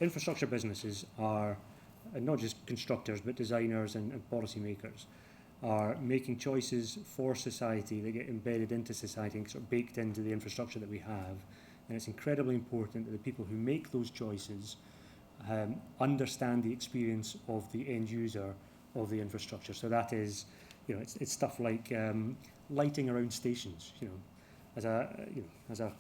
infrastructure businesses are, and not just constructors, but designers and policy makers, are making choices for society that get embedded into society and sort of baked into the infrastructure that we have. And it's incredibly important that the people who make those choices understand the experience of the end user of the infrastructure. So that is, you know, it's stuff like lighting around stations. You know, as a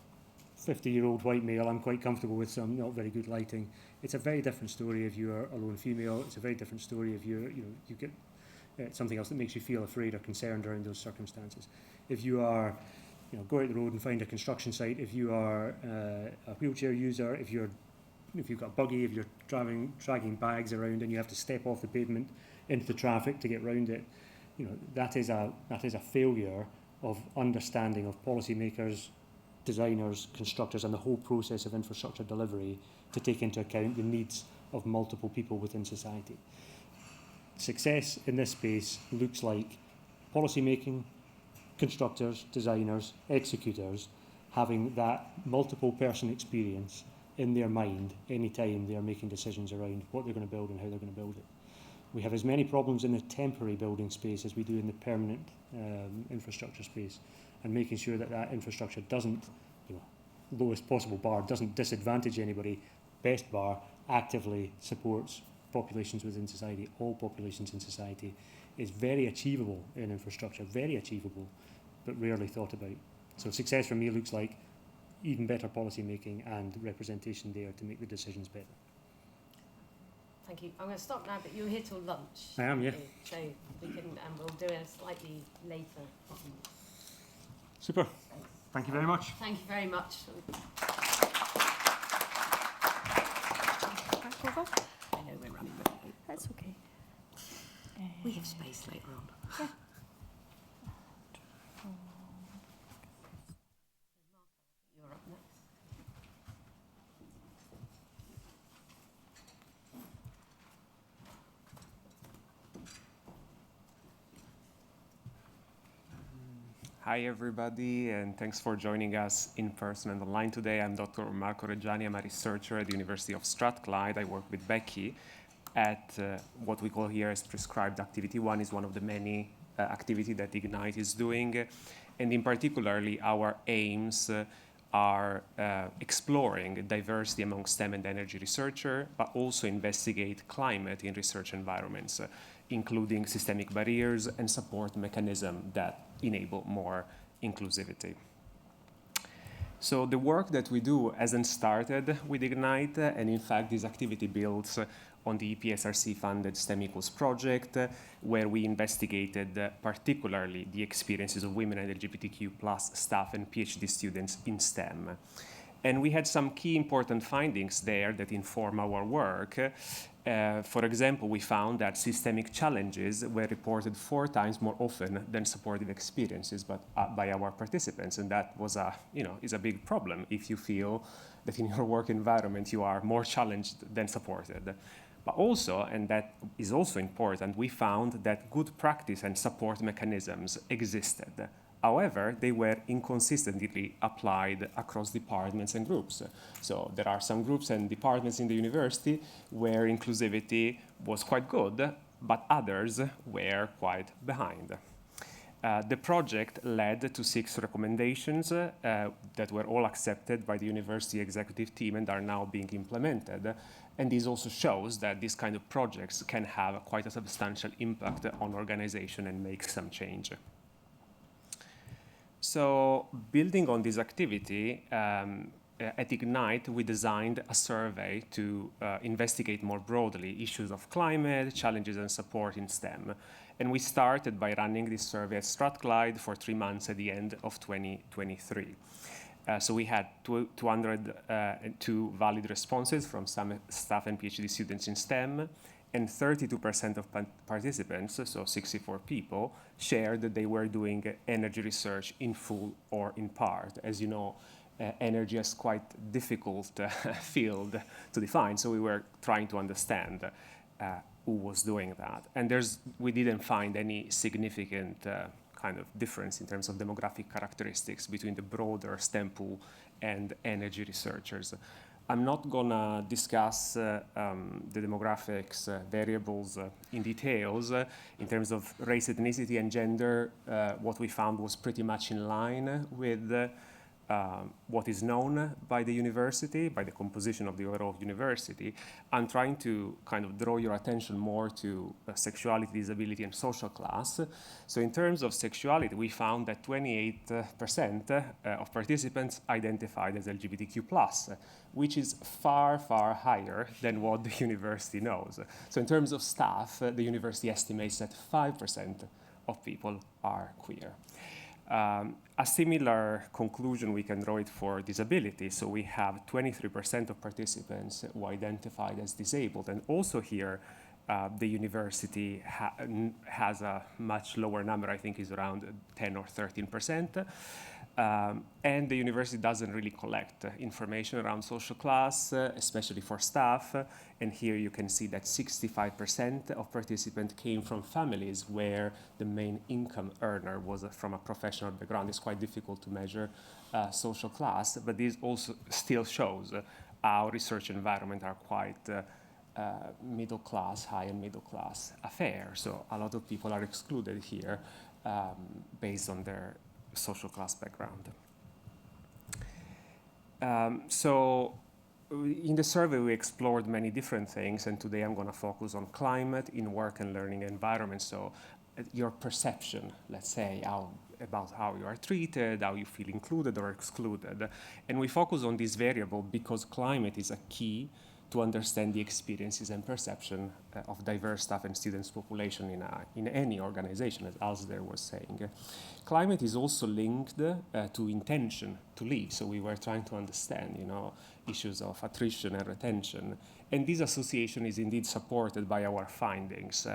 50-year-old white male, I'm quite comfortable with some not very good lighting. It's a very different story if you're a lone female. It's a very different story if you get something else that makes you feel afraid or concerned around those circumstances. If you are, you know, go out the road and find a construction site. If you are a wheelchair user, if you've got a buggy, if you're dragging bags around and you have to step off the pavement into the traffic to get round it, you know, that is a failure of understanding of policymakers, designers, constructors, and the whole process of infrastructure delivery to take into account the needs of multiple people within society. Success in this space looks like policy making, constructors, designers, executors having that multiple person experience in their mind anytime they are making decisions around what they're going to build and how they're going to build it. We have as many problems in the temporary building space as we do in the permanent infrastructure space, and making sure that that infrastructure doesn't, you know, lowest possible bar, doesn't disadvantage anybody, best bar actively supports populations within society, all populations in society, is very achievable in infrastructure, very achievable, but rarely thought about. So success for me looks like even better policy making and representation there to make the decisions better. Thank you. I'm going to stop now, but you're here till lunch. I am, yeah. So we can, and we'll do it slightly later. Super. Thank you very much. Thank you very much. I know we're running late. That's okay. We have space later on. Yeah. You're up next. Hi everybody, and thanks for joining us in person and online today. I'm Dr. Marco Reggiani. I'm a researcher at the University of Strathclyde. I work with Becky at what we call here as prescribed activity. One is one of the many activities that Ignite is doing, and in particularly our aims are exploring diversity among STEM and energy researchers, but also investigate climate in research environments, including systemic barriers and support mechanisms that enable more inclusivity. So the work that we do hasn't started with Ignite, and in fact this activity builds on the EPSRC-funded STEM Equals project, where we investigated particularly the experiences of women and LGBTQ+ staff and PhD students in STEM. And we had some key important findings there that inform our work. For example, we found that systemic challenges were reported 4 times more often than supportive experiences by our participants, and that was is a big problem if you feel that in your work environment you are more challenged than supported. But also, and that is also important, we found that good practice and support mechanisms existed. However, they were inconsistently applied across departments and groups. So there are some groups and departments in the university where inclusivity was quite good, but others were quite behind. The project led to 6 recommendations that were all accepted by the university executive team and are now being implemented. And this also shows that these kind of projects can have quite a substantial impact on organization and make some change. So building on this activity, at Ignite, we designed a survey to investigate more broadly issues of climate, challenges and support in STEM. And we started by running this survey at Strathclyde for 3 months at the end of 2023. So we had 202 valid responses from some staff and PhD students in STEM, and 32% of participants, so 64 people, shared that they were doing energy research in full or in part. As you know, energy is quite difficult field to define, so we were trying to understand who was doing that. And we didn't find any significant kind of difference in terms of demographic characteristics between the broader STEM pool and energy researchers. I'm not gonna discuss the demographics variables in details. In terms of race, ethnicity, and gender, what we found was pretty much in line with what is known by the university, by the composition of the overall university. I'm trying to kind of draw your attention more to sexuality, disability, and social class. So in terms of sexuality, we found that 28% of participants identified as LGBTQ+, which is far, far higher than what the university knows. So in terms of staff, the university estimates that 5% of people are queer. A similar conclusion we can draw it for disability. So we have 23% of participants who identified as disabled. And also here, the university has a much lower number, I think is around 10 or 13%. And the university doesn't really collect information around social class, especially for staff. And here you can see that 65% of participants came from families where the main income earner was from a professional background. It's quite difficult to measure social class, but this also still shows our research environment are quite middle class, high and middle class affair. So a lot of people are excluded here based on their social class background. So in the survey, we explored many different things, and today I'm going to focus on climate in work and learning environment. So your perception, let's say, about how you are treated, how you feel included or excluded. And we focus on this variable because climate is a key to understand the experiences and perception of diverse staff and students population in any organization, as Alasdair was saying. Climate is also linked to intention to leave. So we were trying to understand, issues of attrition and retention. And this association is indeed supported by our findings.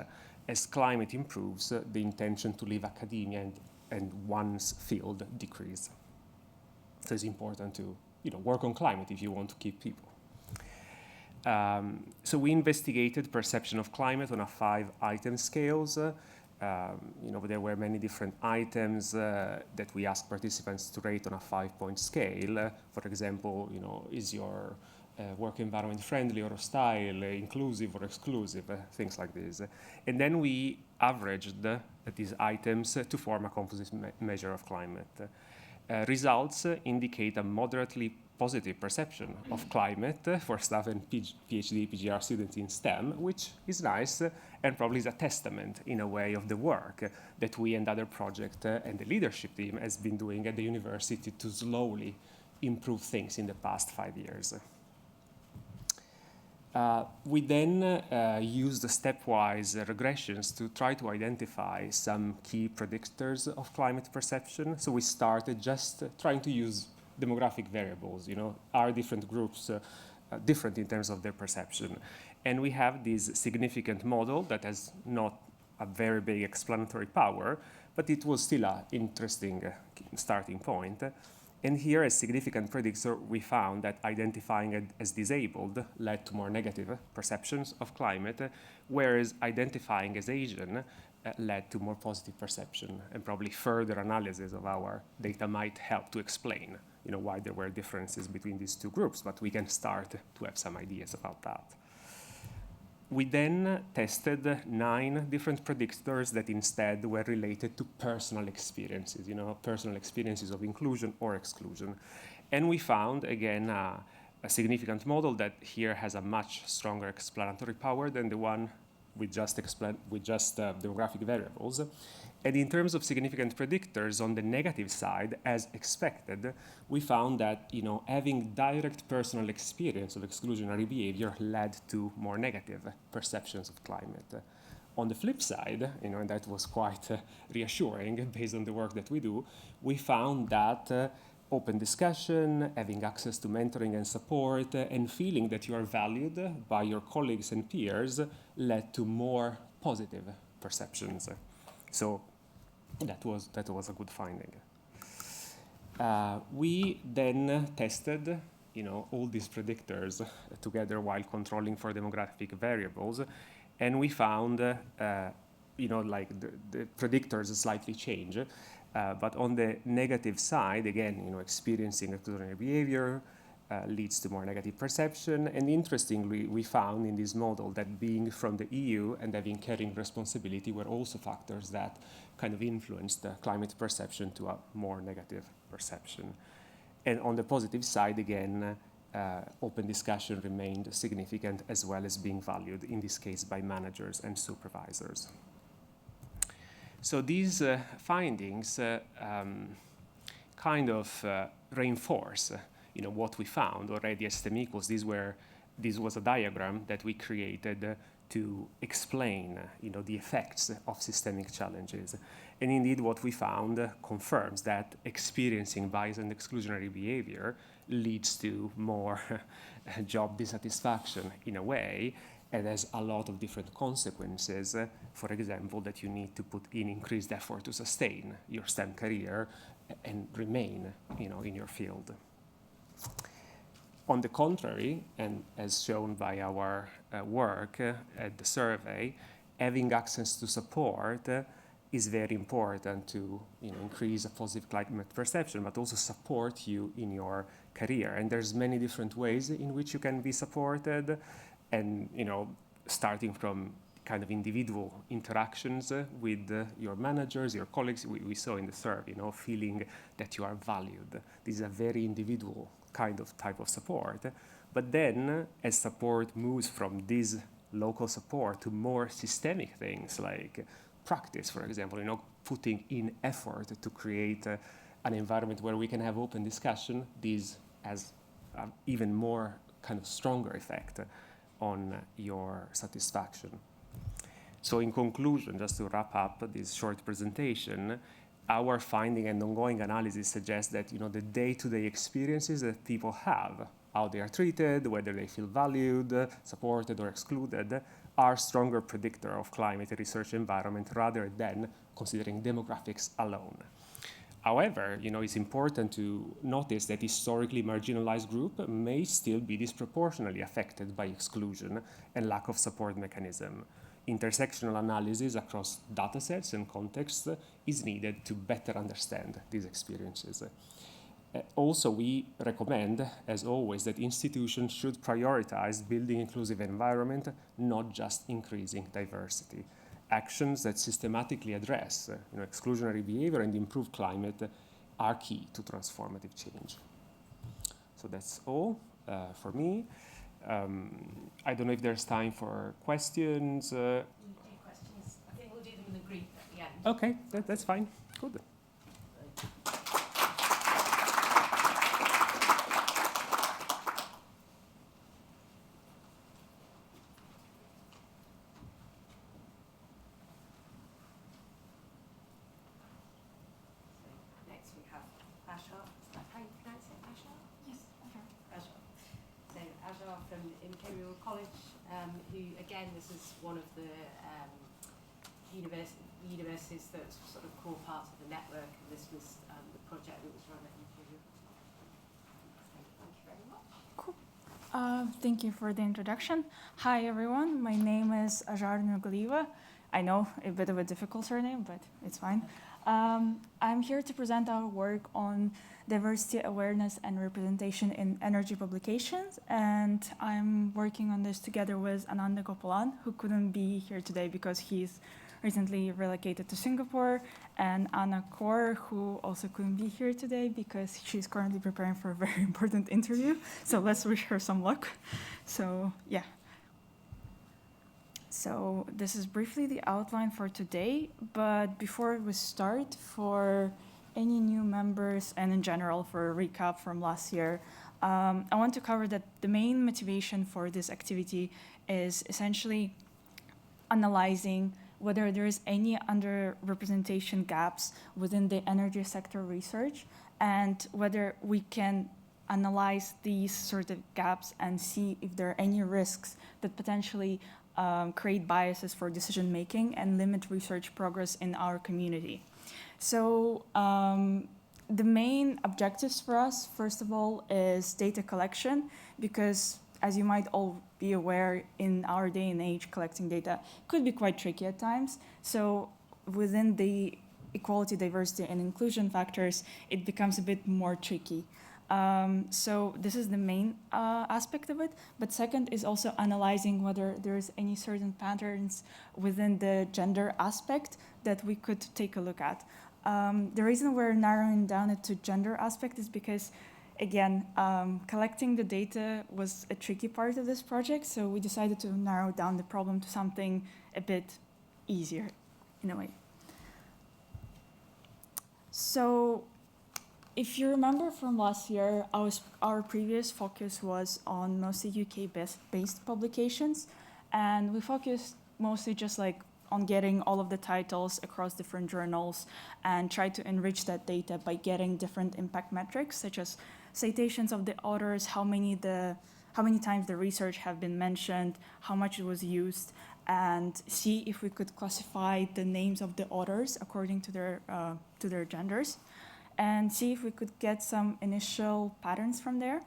As climate improves, the intention to leave academia and one's field decrease. So it's important to, work on climate if you want to keep people. So we investigated perception of climate on a 5-item scales. There were many different items that we asked participants to rate on a 5-point scale. For example, is your work environment friendly or hostile, inclusive or exclusive, things like this. And then we averaged these items to form a composite measure of climate. Results indicate a moderately positive perception of climate for staff and PhD, PGR students in STEM, which is nice and probably is a testament in a way of the work that we and other project and the leadership team has been doing at the university to slowly improve things in the past 5 years. We then used the stepwise regressions to try to identify some key predictors of climate perception. So we started just trying to use demographic variables, are different groups different in terms of their perception. And we have this significant model that has not a very big explanatory power, but it was still an interesting starting point. And here, as significant predictor, we found that identifying it as disabled led to more negative perceptions of climate, whereas identifying as Asian led to more positive perception, and probably further analysis of our data might help to explain why there were differences between these two groups, but we can start to have some ideas about that. We then tested 9 different predictors that instead were related to personal experiences, personal experiences of inclusion or exclusion. And we found, again, a significant model that here has a much stronger explanatory power than the one with just demographic variables. And in terms of significant predictors on the negative side, as expected, we found that having direct personal experience of exclusionary behavior led to more negative perceptions of climate. On the flip side, and that was quite reassuring based on the work that we do, we found that open discussion, having access to mentoring and support, and feeling that you are valued by your colleagues and peers led to more positive perceptions. So that was a good finding. We then tested, all these predictors together while controlling for demographic variables, and we found, the predictors slightly change. But on the negative side, again, experiencing exclusionary behavior leads to more negative perception. And interestingly, we found in this model that being from the EU and having caring responsibility were also factors that kind of influenced the climate perception to a more negative perception. And on the positive side, again, open discussion remained significant as well as being valued, in this case by managers and supervisors. So these findings kind of reinforce what we found already as STEM equals. This was a diagram that we created to explain the effects of systemic challenges. And indeed what we found confirms that experiencing bias and exclusionary behavior leads to more job dissatisfaction in a way, and has a lot of different consequences. For example, that you need to put in increased effort to sustain your STEM career and remain in your field. On the contrary, and as shown by our work at the survey, having access to support is very important to increase a positive climate perception, but also support you in your career. And there's many different ways in which you can be supported, and starting from kind of individual interactions with your managers, your colleagues. We saw in the survey, feeling that you are valued. This is a very individual type of support. But then, as support moves from this local support to more systemic things like practice, for example, putting in effort to create an environment where we can have open discussion, this has even more kind of stronger effect on your satisfaction. So in conclusion, just to wrap up this short presentation, our finding and ongoing analysis suggests that the day-to-day experiences that people have, how they are treated, whether they feel valued, supported, or excluded, are stronger predictor of climate research environment rather than considering demographics alone. However, it's important to notice that historically marginalized groups may still be disproportionately affected by exclusion and lack of support mechanism. Intersectional analysis across datasets and contexts is needed to better understand these experiences. Also, we recommend, as always, that institutions should prioritize building inclusive environment, not just increasing diversity. Actions that systematically address exclusionary behavior and improve climate are key to transformative change. So that's all for me. I don't know if there's time for questions. We'll do questions. I think we'll do them in the group at the end. Okay, that's fine. Good. Next we have Azhar. Is that how you pronounce it, Azhar? Yes, Azhar. Azhar. So Azhar from Imperial College, who again, this is one of the universities that's sort of core part of the network, and this was the project that was run at Imperial. So thank you very much. Cool. Thank you for the introduction. Hi, everyone. My name is Azhar Nurgaliyeva. I know a bit of a difficult surname, but it's fine. I'm here to present our work on diversity awareness and representation in energy publications, and I'm working on this together with Ananda Gopalan, who couldn't be here today because he's recently relocated to Singapore, and Anna Kaur, who also couldn't be here today because she's currently preparing for a very important interview. So let's wish her some luck. So yeah. So this is briefly the outline for today, but before we start, for any new members and in general for a recap from last year, I want to cover that the main motivation for this activity is essentially analyzing whether there is any underrepresentation gaps within the energy sector research, and whether we can analyze these sort of gaps and see if there are any risks that potentially create biases for decision making and limit research progress in our community. So the main objectives for us, first of all, is data collection, because as you might all be aware, in our day and age, collecting data could be quite tricky at times. So within the equality, diversity, and inclusion factors, it becomes a bit more tricky. So this is the main aspect of it. But second is also analyzing whether there's any certain patterns within the gender aspect that we could take a look at. The reason we're narrowing down it to gender aspect is because, again, collecting the data was a tricky part of this project, so we decided to narrow down the problem to something a bit easier, in a way. So if you remember from last year, our previous focus was on mostly UK-based publications, and we focused mostly just like on getting all of the titles across different journals and try to enrich that data by getting different impact metrics, such as citations of the authors, how many times the research have been mentioned, how much it was used, and see if we could classify the names of the authors according to their genders, and see if we could get some initial patterns from there.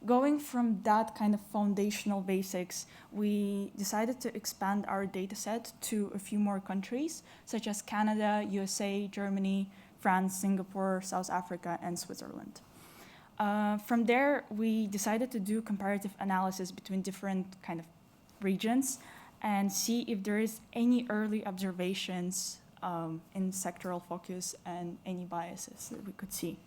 Going from that kind of foundational basics, we decided to expand our data set to a few more countries, such as Canada, USA, Germany, France, Singapore, South Africa, and Switzerland. From there, we decided to do comparative analysis between different kind of regions and see if there is any early observations in sectoral focus and any biases that we could see.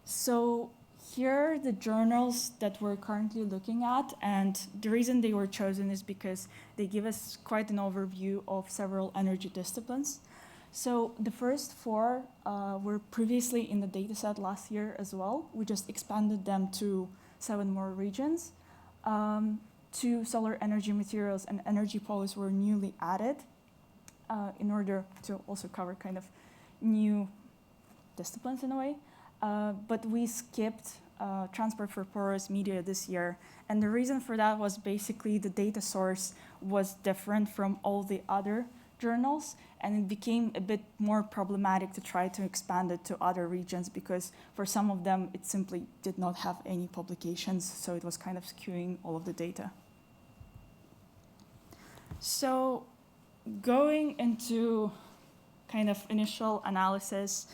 So here are the journals that we're currently looking at, and the reason they were chosen is because they give us quite an overview of several energy disciplines. So the first four were previously in the dataset last year as well. We just expanded them to 7 more regions. 2 solar energy materials and energy policy were newly added in order to also cover kind of new disciplines in a way. But we skipped transport for porous media this year. And the reason for that was basically the data source was different from all the other journals, and it became a bit more problematic to try to expand it to other regions because for some of them it simply did not have any publications, so it was kind of skewing all of the data. So going into kind of initial analysis,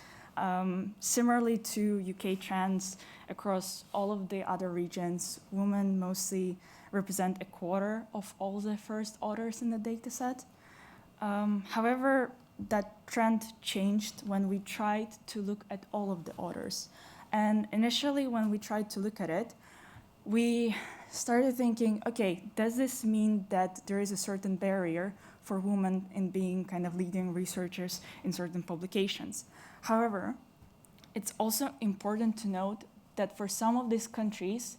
similarly to UK trends across all of the other regions, women mostly represent 1/4 of all the first authors in the data set. However, that trend changed when we tried to look at all of the authors. And initially, when we tried to look at it, we started thinking, okay, does this mean that there is a certain barrier for women in being kind of leading researchers in certain publications? However, it's also important to note that for some of these countries,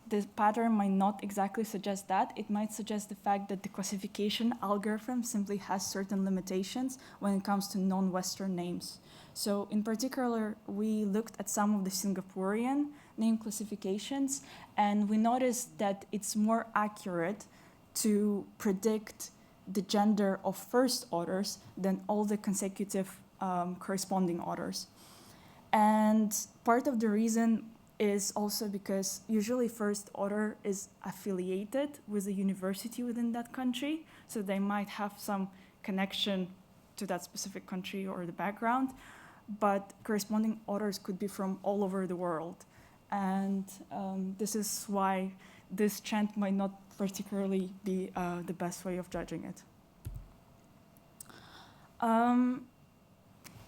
the pattern might not exactly suggest that. It might suggest the fact that the classification algorithm simply has certain limitations when it comes to non-Western names. So in particular, we looked at some of the Singaporean name classifications, and we noticed that it's more accurate to predict the gender of first authors than all the consecutive corresponding authors. And part of the reason is also because usually first author is affiliated with a university within that country, so they might have some connection to that specific country or the background, but corresponding authors could be from all over the world. And this is why this chant might not particularly be the best way of judging it.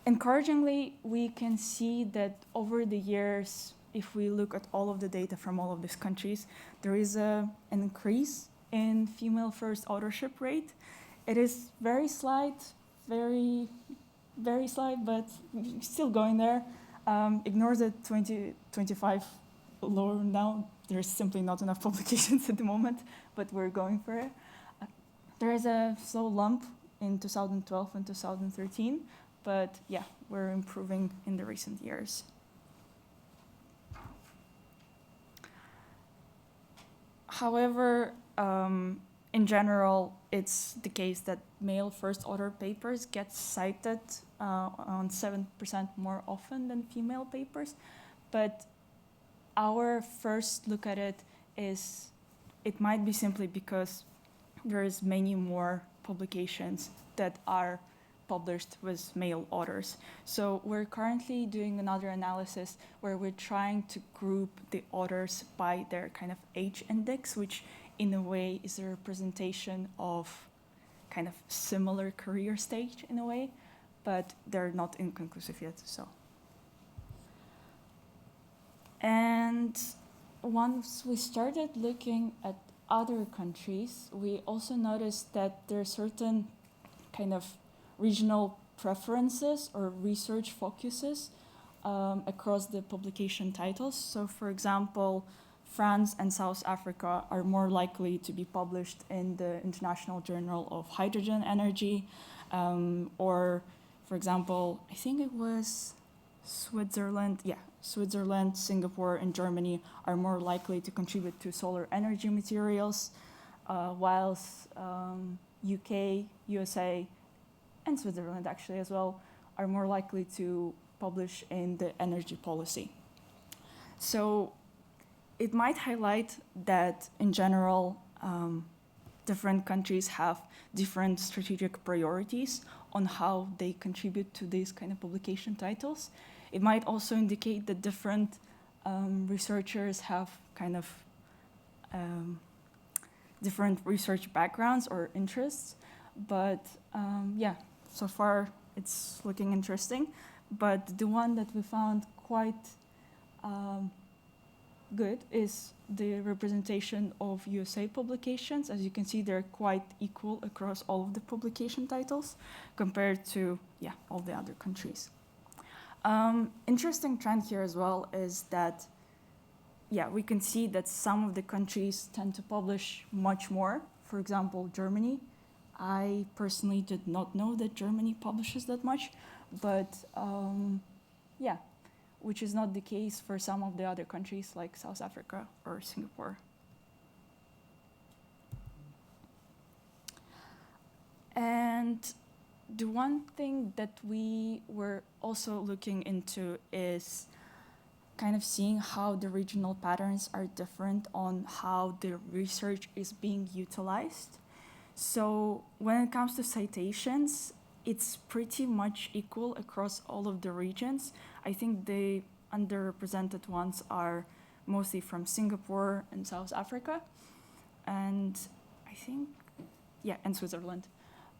Encouragingly, we can see that over the years, if we look at all of the data from all of these countries, there is an increase in female first authorship rate. It is very slight, very slight, but still going there. Ignore the 2025 lower now. There's simply not enough publications at the moment, but we're going for it. There is a slow lump in 2012 and 2013, but yeah, we're improving in the recent years. However, in general, it's the case that male first author papers get cited on 7% more often than female papers. But our first look at it is, it might be simply because there is many more publications that are published with male authors. So we're currently doing another analysis where we're trying to group the authors by their kind of age index, which in a way is a representation of kind of similar career stage in a way, but they're not inconclusive yet, so. And once we started looking at other countries, we also noticed that there are certain kind of regional preferences or research focuses across the publication titles. So for example, France and South Africa are more likely to be published in the International Journal of Hydrogen Energy, or for example, I think it was Switzerland, Singapore, and Germany are more likely to contribute to solar energy materials, whilst UK, USA, and Switzerland actually as well are more likely to publish in the energy policy. So it might highlight that in general, different countries have different strategic priorities on how they contribute to these kind of publication titles. It might also indicate that different researchers have kind of different research backgrounds or interests, but yeah, so far it's looking interesting. But the one that we found quite good is the representation of USA publications. As you can see, they're quite equal across all of the publication titles compared to all the other countries. Interesting trend here as well is that we can see that some of the countries tend to publish much more. For example, Germany. I personally did not know that Germany publishes that much, but which is not the case for some of the other countries like South Africa or Singapore. And the one thing that we were also looking into is kind of seeing how the regional patterns are different on how the research is being utilized. So when it comes to citations, it's pretty much equal across all of the regions. I think the underrepresented ones are mostly from Singapore and South Africa, and I think, and Switzerland.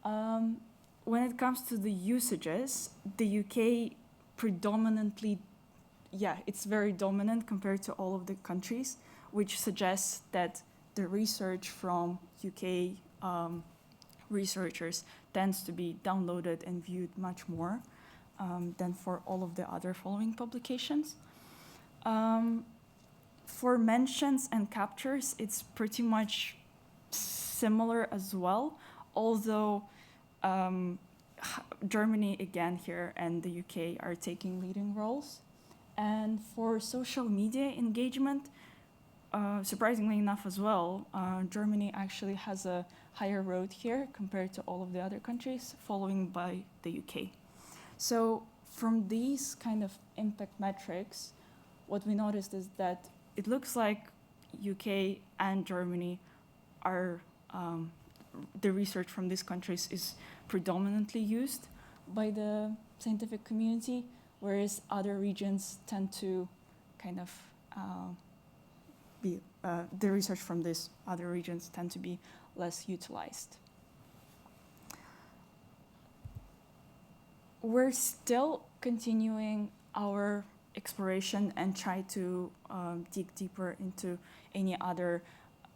When it comes to the usages, the UK predominantly, it's very dominant compared to all of the countries, which suggests that the research from UK researchers tends to be downloaded and viewed much more than for all of the other following publications. For mentions and captures, it's pretty much similar as well, although Germany again here and the UK are taking leading roles. And for social media engagement, surprisingly enough as well, Germany actually has a higher road here compared to all of the other countries, following by the UK. So from these kind of impact metrics, what we noticed is that it looks like UK and Germany are the research from these countries is predominantly used by the scientific community, whereas other regions tend to kind of the research from these other regions tend to be less utilized. We're still continuing our exploration and try to dig deeper into any other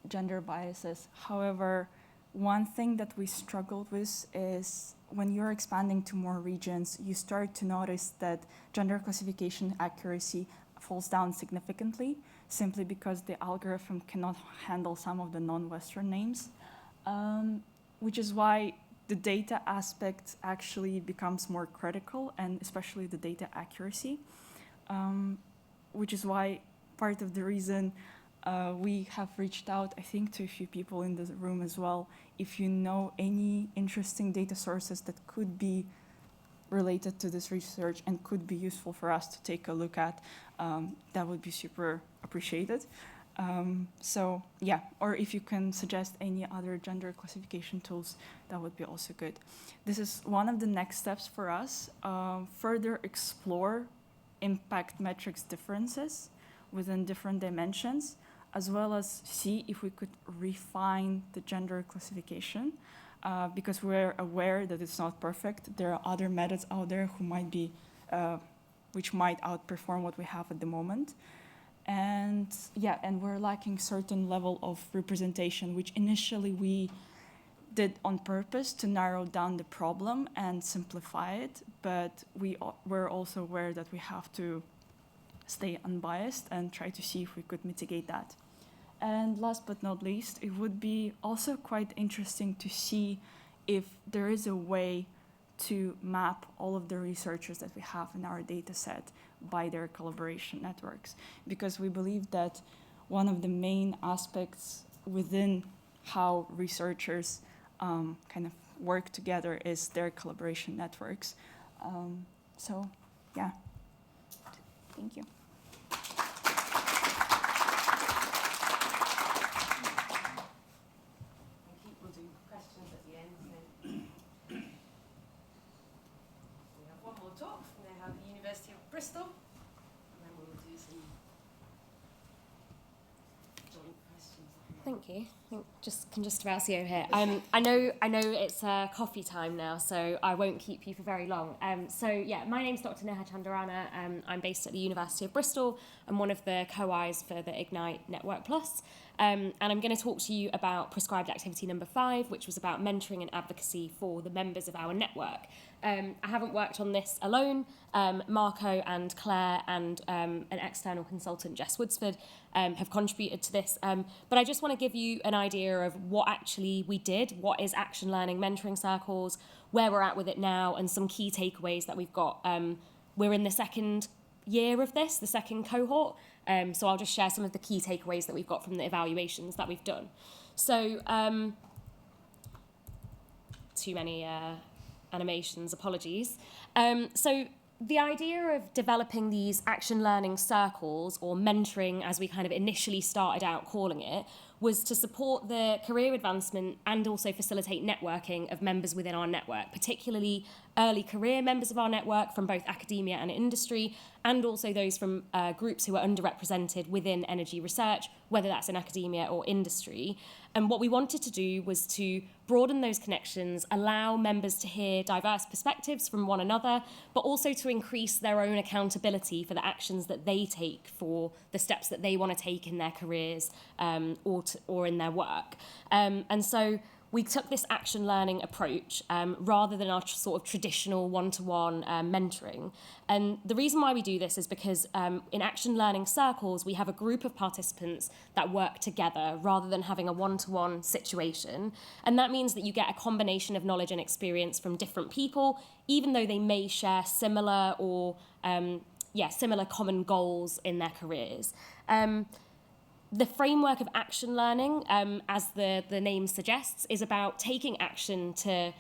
gender biases. However, one thing that we struggled with is when you're expanding to more regions, you start to notice that gender classification accuracy falls down significantly, simply because the algorithm cannot handle some of the non-Western names, which is why the data aspect actually becomes more critical, and especially the data accuracy, which is why part of the reason we have reached out, I think, to a few people in the room as well. If you know any interesting data sources that could be related to this research and could be useful for us to take a look at, that would be super appreciated. So yeah, or if you can suggest any other gender classification tools, that would be also good. This is one of the next steps for us, further explore impact metrics differences within different dimensions, as well as see if we could refine the gender classification, because we're aware that it's not perfect. There are other methods out there who might be, which might outperform what we have at the moment. And yeah, and we're lacking certain level of representation, which initially we did on purpose to narrow down the problem and simplify it, but we're also aware that we have to stay unbiased and try to see if we could mitigate that. And last but not least, it would be also quite interesting to see if there is a way to map all of the researchers that we have in our data set by their collaboration networks, because we believe that one of the main aspects within how researchers kind of work together is their collaboration networks. So yeah, thank you. We'll do questions at the end. We have one more talk from Neha at the University of Bristol, and then we'll do some joint questions. Thank you. I think can just about see over here. I know it's coffee time now, so I won't keep you for very long. So yeah, my name's Dr. Neha Chandarana. I'm based at the University of Bristol. I'm one of the co-Is for the Ignite Network Plus. And I'm going to talk to you about prescribed activity number 5, which was about mentoring and advocacy for the members of our network. I haven't worked on this alone. Marco and Claire and an external consultant, Jess Woodsford, have contributed to this. But I just want to give you an idea of what actually we did, what is action learning mentoring circles, where we're at with it now, and some key takeaways that we've got. We're in the second year of this, the second cohort. So I'll just share some of the key takeaways that we've got from the evaluations that we've done. So, too many animations, apologies. So the idea of developing these action learning circles, or mentoring as we kind of initially started out calling it, was to support the career advancement and also facilitate networking of members within our network, particularly early career members of our network from both academia and industry, and also those from groups who are underrepresented within energy research, whether that's in academia or industry. And what we wanted to do was to broaden those connections, allow members to hear diverse perspectives from one another, but also to increase their own accountability for the actions that they take, for the steps that they want to take in their careers or in their work. And so we took this action learning approach rather than our sort of traditional one-to-one mentoring. And the reason why we do this is because in action learning circles, we have a group of participants that work together rather than having a one-to-one situation. And that means that you get a combination of knowledge and experience from different people, even though they may share similar or similar common goals in their careers. The framework of action learning, as the name suggests, is about taking action to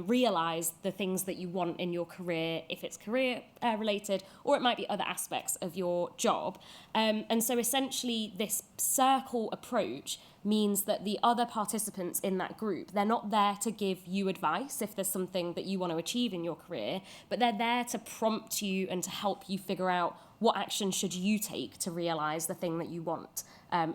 realise the things that you want in your career, if it's career related, or it might be other aspects of your job. And so essentially this circle approach means that the other participants in that group, they're not there to give you advice if there's something that you want to achieve in your career, but they're there to prompt you and to help you figure out what action should you take to realise the thing that you want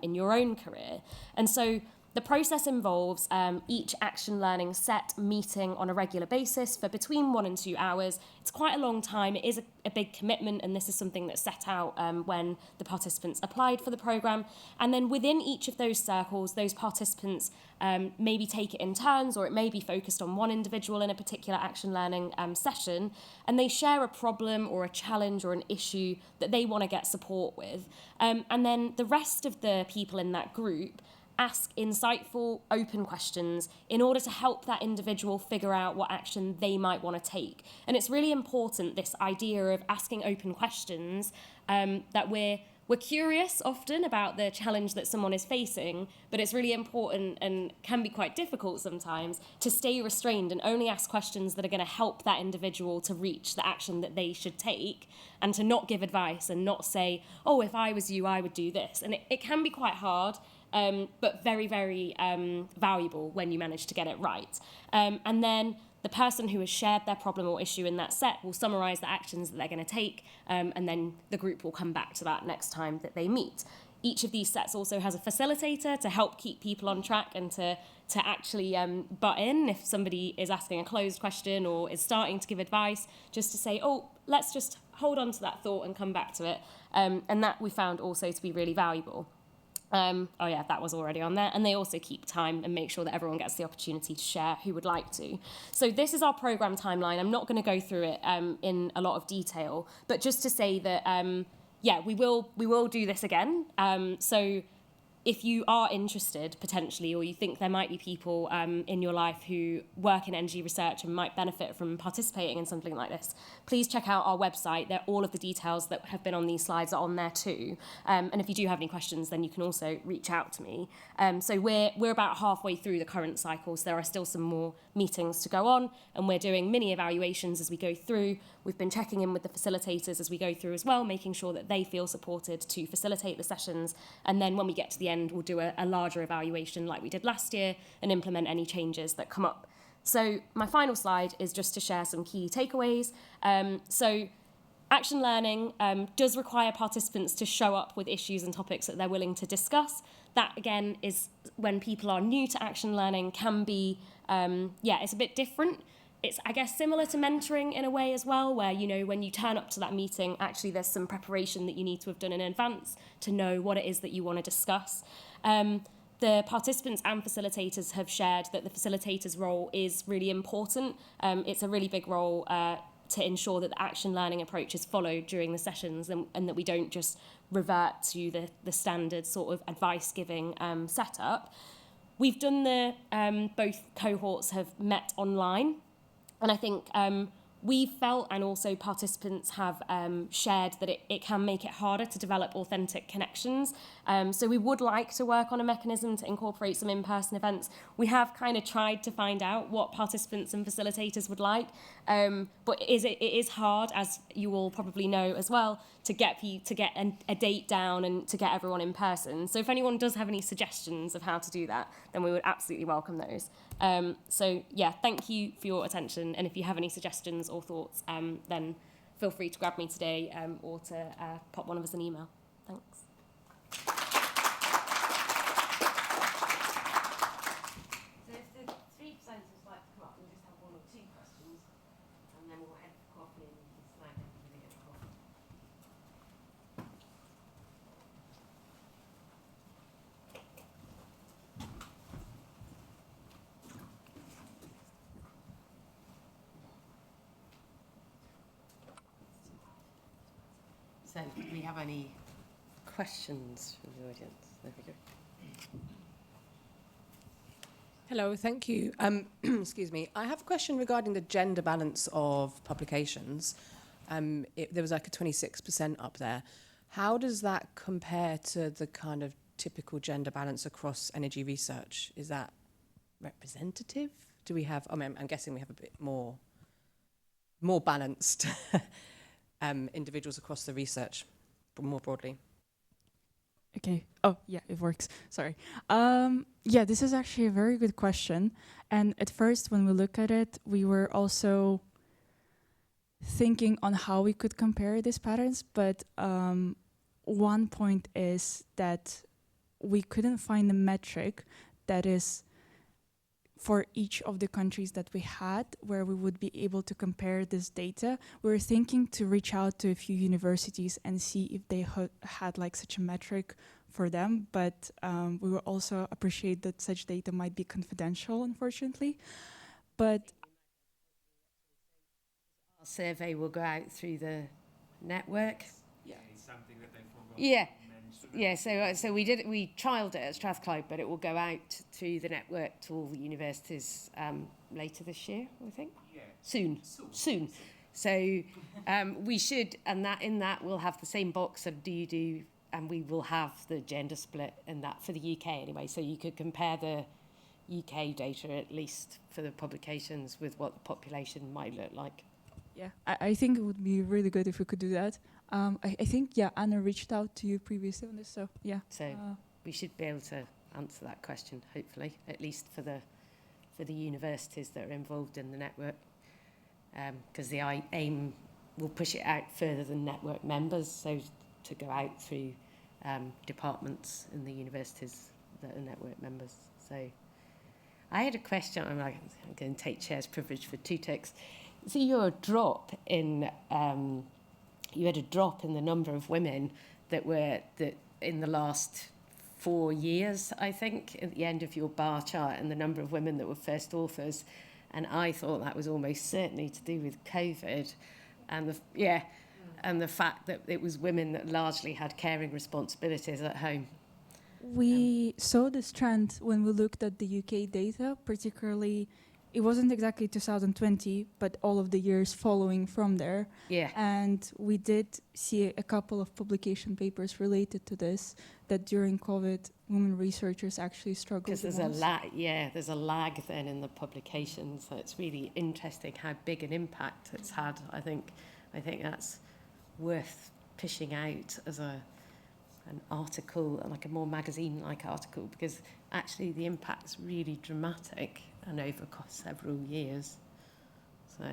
in your own career. And so the process involves each action learning set meeting on a regular basis for between 1 and 2 hours. It's quite a long time. It is a big commitment, and this is something that's set out when the participants applied for the programme. And then within each of those circles, those participants maybe take it in turns, or it may be focused on one individual in a particular action learning session, and they share a problem or a challenge or an issue that they want to get support with. And then the rest of the people in that group ask insightful, open questions in order to help that individual figure out what action they might want to take. And it's really important, this idea of asking open questions, that we're curious often about the challenge that someone is facing, but it's really important and can be quite difficult sometimes to stay restrained and only ask questions that are going to help that individual to reach the action that they should take, and to not give advice and not say, oh, if I was you, I would do this. And it can be quite hard, but very, very valuable when you manage to get it right. And then the person who has shared their problem or issue in that set will summarise the actions that they're going to take, and then the group will come back to that next time that they meet. Each of these sets also has a facilitator to help keep people on track and to actually butt in if somebody is asking a closed question or is starting to give advice, just to say, oh, let's just hold on to that thought and come back to it. And that we found also to be really valuable. Oh yeah, that was already on there. And they also keep time and make sure that everyone gets the opportunity to share who would like to. So this is our programme timeline. I'm not going to go through it in a lot of detail, but just to say that, yeah, we will do this again. So if you are interested potentially, or you think there might be people in your life who work in energy research and might benefit from participating in something like this, please check out our website. All of the details that have been on these slides are on there too. And if you do have any questions, then you can also reach out to me. So we're about halfway through the current cycle, so there are still some more meetings to go on, and we're doing mini evaluations as we go through. We've been checking in with the facilitators as we go through as well, making sure that they feel supported to facilitate the sessions. And then when we get to the end, we'll do a larger evaluation like we did last year and implement any changes that come up. So my final slide is just to share some key takeaways. So action learning does require participants to show up with issues and topics that they're willing to discuss. That, again, is when people are new to action learning, can be, it's a bit different. It's, I guess, similar to mentoring in a way as well, where, you know, when you turn up to that meeting, actually there's some preparation that you need to have done in advance to know what it is that you want to discuss. The participants and facilitators have shared that the facilitator's role is really important. It's a really big role to ensure that the action learning approach is followed during the sessions, and that we don't just revert to the standard sort of advice-giving setup. We've done both cohorts have met online, and I think we've felt, and also participants have shared, that it can make it harder to develop authentic connections. So we would like to work on a mechanism to incorporate some in-person events. We have kind of tried to find out what participants and facilitators would like, but it is hard, as you all probably know as well, to get a date down and to get everyone in person. So if anyone does have any suggestions of how to do that, then we would absolutely welcome those. So yeah, thank you for your attention, and if you have any suggestions or thoughts, then feel free to grab me today or to pop one of us an email. Thanks. So if the three presenters like to come up and just have one or two questions, and then we'll head for coffee and you can snag everybody at the coffee. So, do we have any questions from the audience? There we go. Hello, thank you. Excuse me. I have a question regarding the gender balance of publications. There was like a 26% up there. How does that compare to the kind of typical gender balance across energy research? Is that representative? Do we have, I mean, I'm guessing we have a bit more balanced individuals across the research, but more broadly. Okay. Oh, yeah, it works. Sorry. Yeah, this is actually a very good question. And at first, when we look at it, we were also thinking on how we could compare these patterns. But one point is that we couldn't find a metric that is for each of the countries that we had, where we would be able to compare this data. We were thinking to reach out to a few universities and see if they had like such a metric for them, but we will also appreciate that such data might be confidential, unfortunately. But our survey will go out through the network. Yeah, it's something that I forgot. Yeah. Yeah, so we trialled it at Strathclyde, but it will go out through the network to all the universities later this year, I think. Yeah. Soon. So we should, and that in that we'll have the same box of do you do, and we will have the gender split in that for the UK anyway. So you could compare the UK data, at least for the publications, with what the population might look like. yeah, I think it would be really good if we could do that. I think, yeah, Anna reached out to you previously on this, so yeah. So we should be able to answer that question, hopefully, at least for the universities that are involved in the network. Because the aim will push it out further than network members, so to go out through departments in the universities that are network members. So I had a question. I'm going to take chair's privilege for 2 ticks. So you had a drop in the number of women that in the last 4 years, I think, at the end of your bar chart, and the number of women that were first authors. And I thought that was almost certainly to do with COVID, and the fact that it was women that largely had caring responsibilities at home. We saw this trend when we looked at the UK data, particularly, it wasn't exactly 2020, but all of the years following from there. Yeah. And we did see a couple of publication papers related to this, that during COVID, women researchers actually struggled. Because there's a lag then in the publications. So it's really interesting how big an impact it's had. I think that's worth pushing out as an article, like a more magazine-like article, because actually the impact's really dramatic and over several years. So,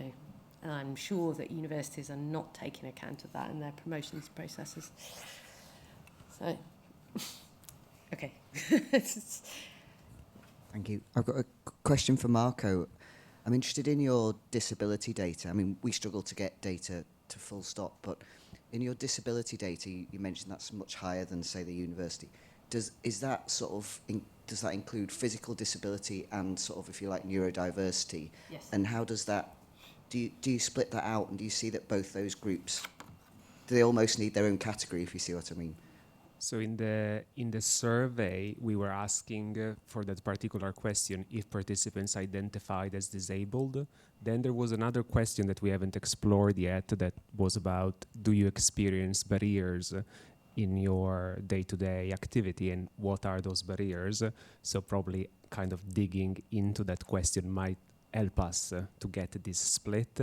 and I'm sure that universities are not taking account of that in their promotions processes. So, okay. Thank you. I've got a question for Marco. I'm interested in your disability data. I mean, we struggle to get data to full stop, but in your disability data, you mentioned that's much higher than, say, the university. Does that include physical disability and sort of, if you like, neurodiversity? Yes. And how does that, do you split that out, and do you see that both those groups, do they almost need their own category, if you see what I mean? So in the survey, we were asking for that particular question if participants identified as disabled. Then there was another question that we haven't explored yet that was about, do you experience barriers in your day-to-day activity, and what are those barriers? So probably kind of digging into that question might help us to get this split.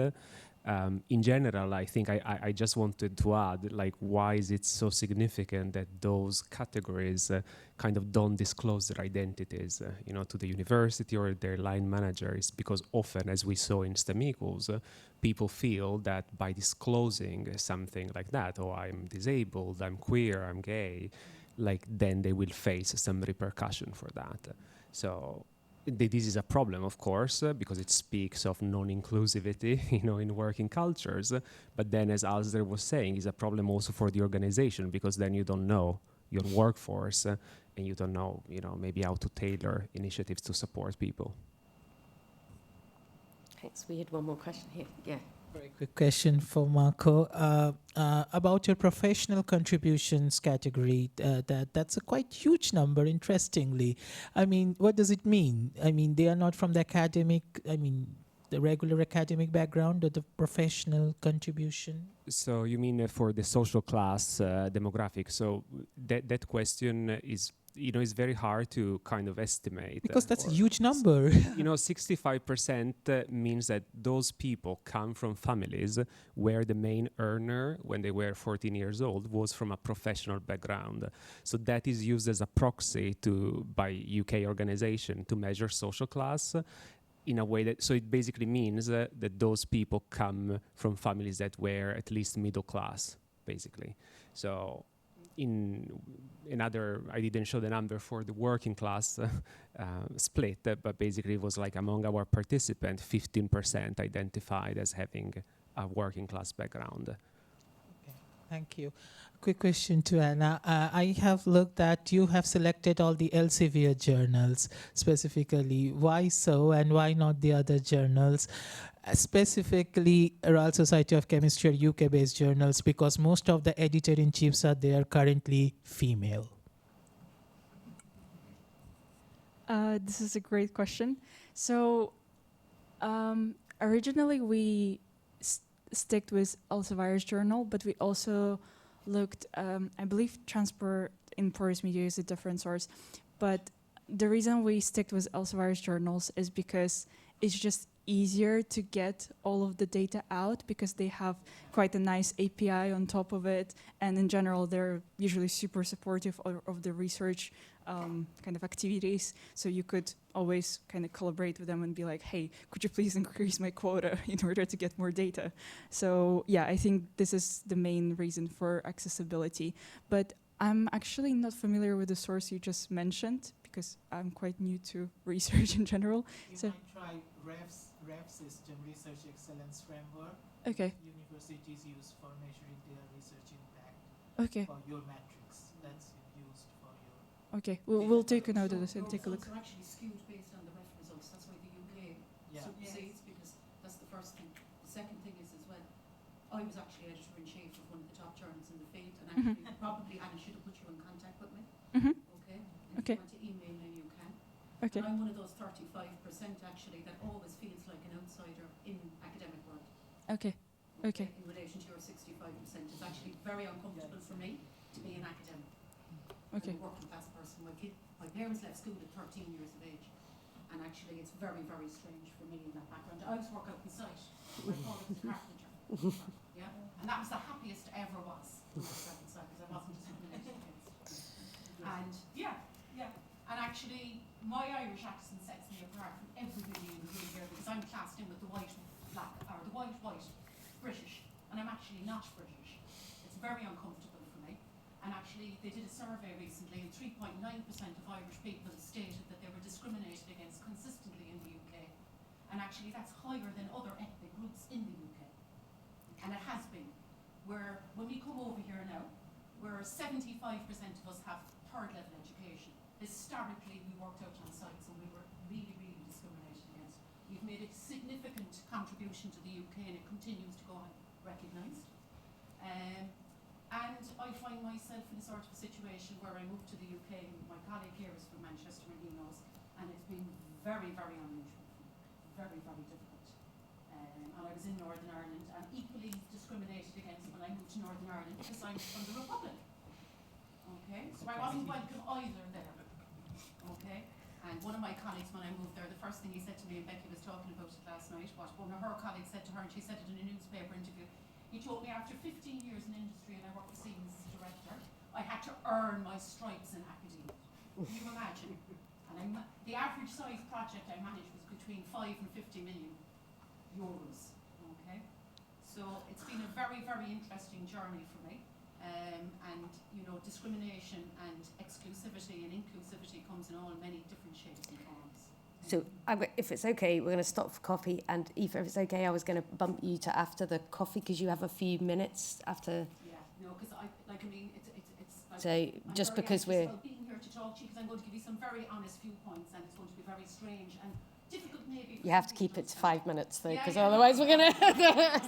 In general, I think I just wanted to add, like, why is it so significant that those categories kind of don't disclose their identities, to the university or their line managers? Because often, as we saw in STEM Equals, people feel that by disclosing something like that, oh, I'm disabled, I'm queer, I'm gay, like, then they will face some repercussion for that. So this is a problem, of course, because it speaks of non-inclusivity, in working cultures. But then, as Alasdair was saying, is a problem also for the organization, because then you don't know your workforce and you don't know, maybe how to tailor initiatives to support people. Thanks. We had one more question here. Yeah. Very quick question for Marco about your professional contributions category. That's a quite huge number, interestingly. I mean, what does it mean? I mean, they are not from the the regular academic background, or the professional contribution? So you mean for the social class demographic? So that question is it's very hard to kind of estimate. Because that's a huge number. 65% means that those people come from families where the main earner, when they were 14 years old, was from a professional background. So that is used as a proxy by UK organization to measure social class in a way that, so it basically means that those people come from families that were at least middle class, basically. So in another, I didn't show the number for the working class split, but basically it was like among our participants, 15% identified as having a working class background. Okay, thank you. Quick question to Anna. I have looked at, you have selected all the Elsevier journals specifically. Why so, and why not the other journals? Specifically, Royal Society of Chemistry or UK-based journals, because most of the editor-in-chiefs are there currently female. This is a great question. So originally we sticked with Elsevier's journal, but we also looked, I believe Transport in Porous Media is a different source, but the reason we stick with Elsevier's journals is because it's just easier to get all of the data out because they have quite a nice API on top of it, and in general they're usually super supportive of the research kind of activities, so you could always kind of collaborate with them and be like, hey, could you please increase my quota in order to get more data? So yeah, I think this is the main reason for accessibility. But I'm actually not familiar with the source you just mentioned because I'm quite new to research in general. You so might try REF system, Research Excellence Framework. Okay. Universities use for measuring their research impact. Okay. For your metrics, that's used for your. Okay, we'll take a note of this and take a look. Are actually skewed based on the REF results. That's why the UK supersedes, because that's the first thing. The second thing is as well, I was actually editor-in-chief of one of the top journals in the field, and actually probably Anna should have put you in contact with me. Okay. And if you want to email me, you can. Okay. And I'm one of those 35% actually that always feels like an outsider in academic world. Okay. Okay. In relation to your 65%, it's actually very uncomfortable for me to be an academic. Okay. I'm a working class person. My parents left school at 13 years of age, and actually it's very, very strange for me in that background. I was work out on site. My father was a carpenter. Yeah, and that was the happiest I ever was when I was out on site because I wasn't discriminated against. And and actually my Irish accent sets me apart from everybody in the room here because I'm classed in with the white black or the white British, and I'm actually not British. It's very uncomfortable for me. And actually, they did a survey recently, and 3.9% of Irish people stated that they were discriminated against consistently in the UK. And actually, that's higher than other ethnic groups in the UK. And it has been. Where, when we come over here now, where 75% of us have third-level education. Historically, we worked out on sites, and we were really, really discriminated against. We've made a significant contribution to the UK, and it continues to go unrecognised. And I find myself in a sort of a situation where I moved to the UK, and my colleague here is from Manchester, and he knows, and it's been very, very unusual for me, very, very difficult. And I was in Northern Ireland, and equally discriminated against when I moved to Northern Ireland because I'm from the Republic. Okay, so I wasn't welcome either there. Okay, and one of my colleagues, when I moved there, the first thing he said to me, and Becky was talking about it last night, what one of her colleagues said to her, and she said it in a newspaper interview. He told me after 15 years in industry, and I worked with Siemens as a director, I had to earn my stripes in academia. Can you imagine? And the average size project I managed was between 5 and 50 million euros. Okay, so it's been a very, very interesting journey for me. And you know, discrimination and exclusivity and inclusivity comes in all many different shapes and forms. So if it's okay, we're going to stop for coffee. And Aoife, if it's okay, I was going to bump you to after the coffee because you have a few minutes after. Yeah, no, because it's like, so I'm just very because we're being here to talk to you, because I'm going to give you some very honest viewpoints, and it's going to be very strange and difficult maybe. You have to keep it to 5 minutes though, because otherwise we're going to.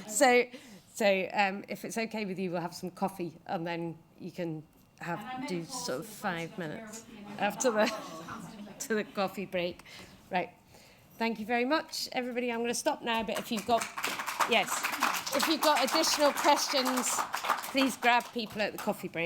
So if it's okay with you, we'll have some coffee, and then you can do sort of 5 minutes after the coffee break. Right. Thank you very much, everybody. I'm going to stop now, but if you've got additional questions, please grab people at the coffee break.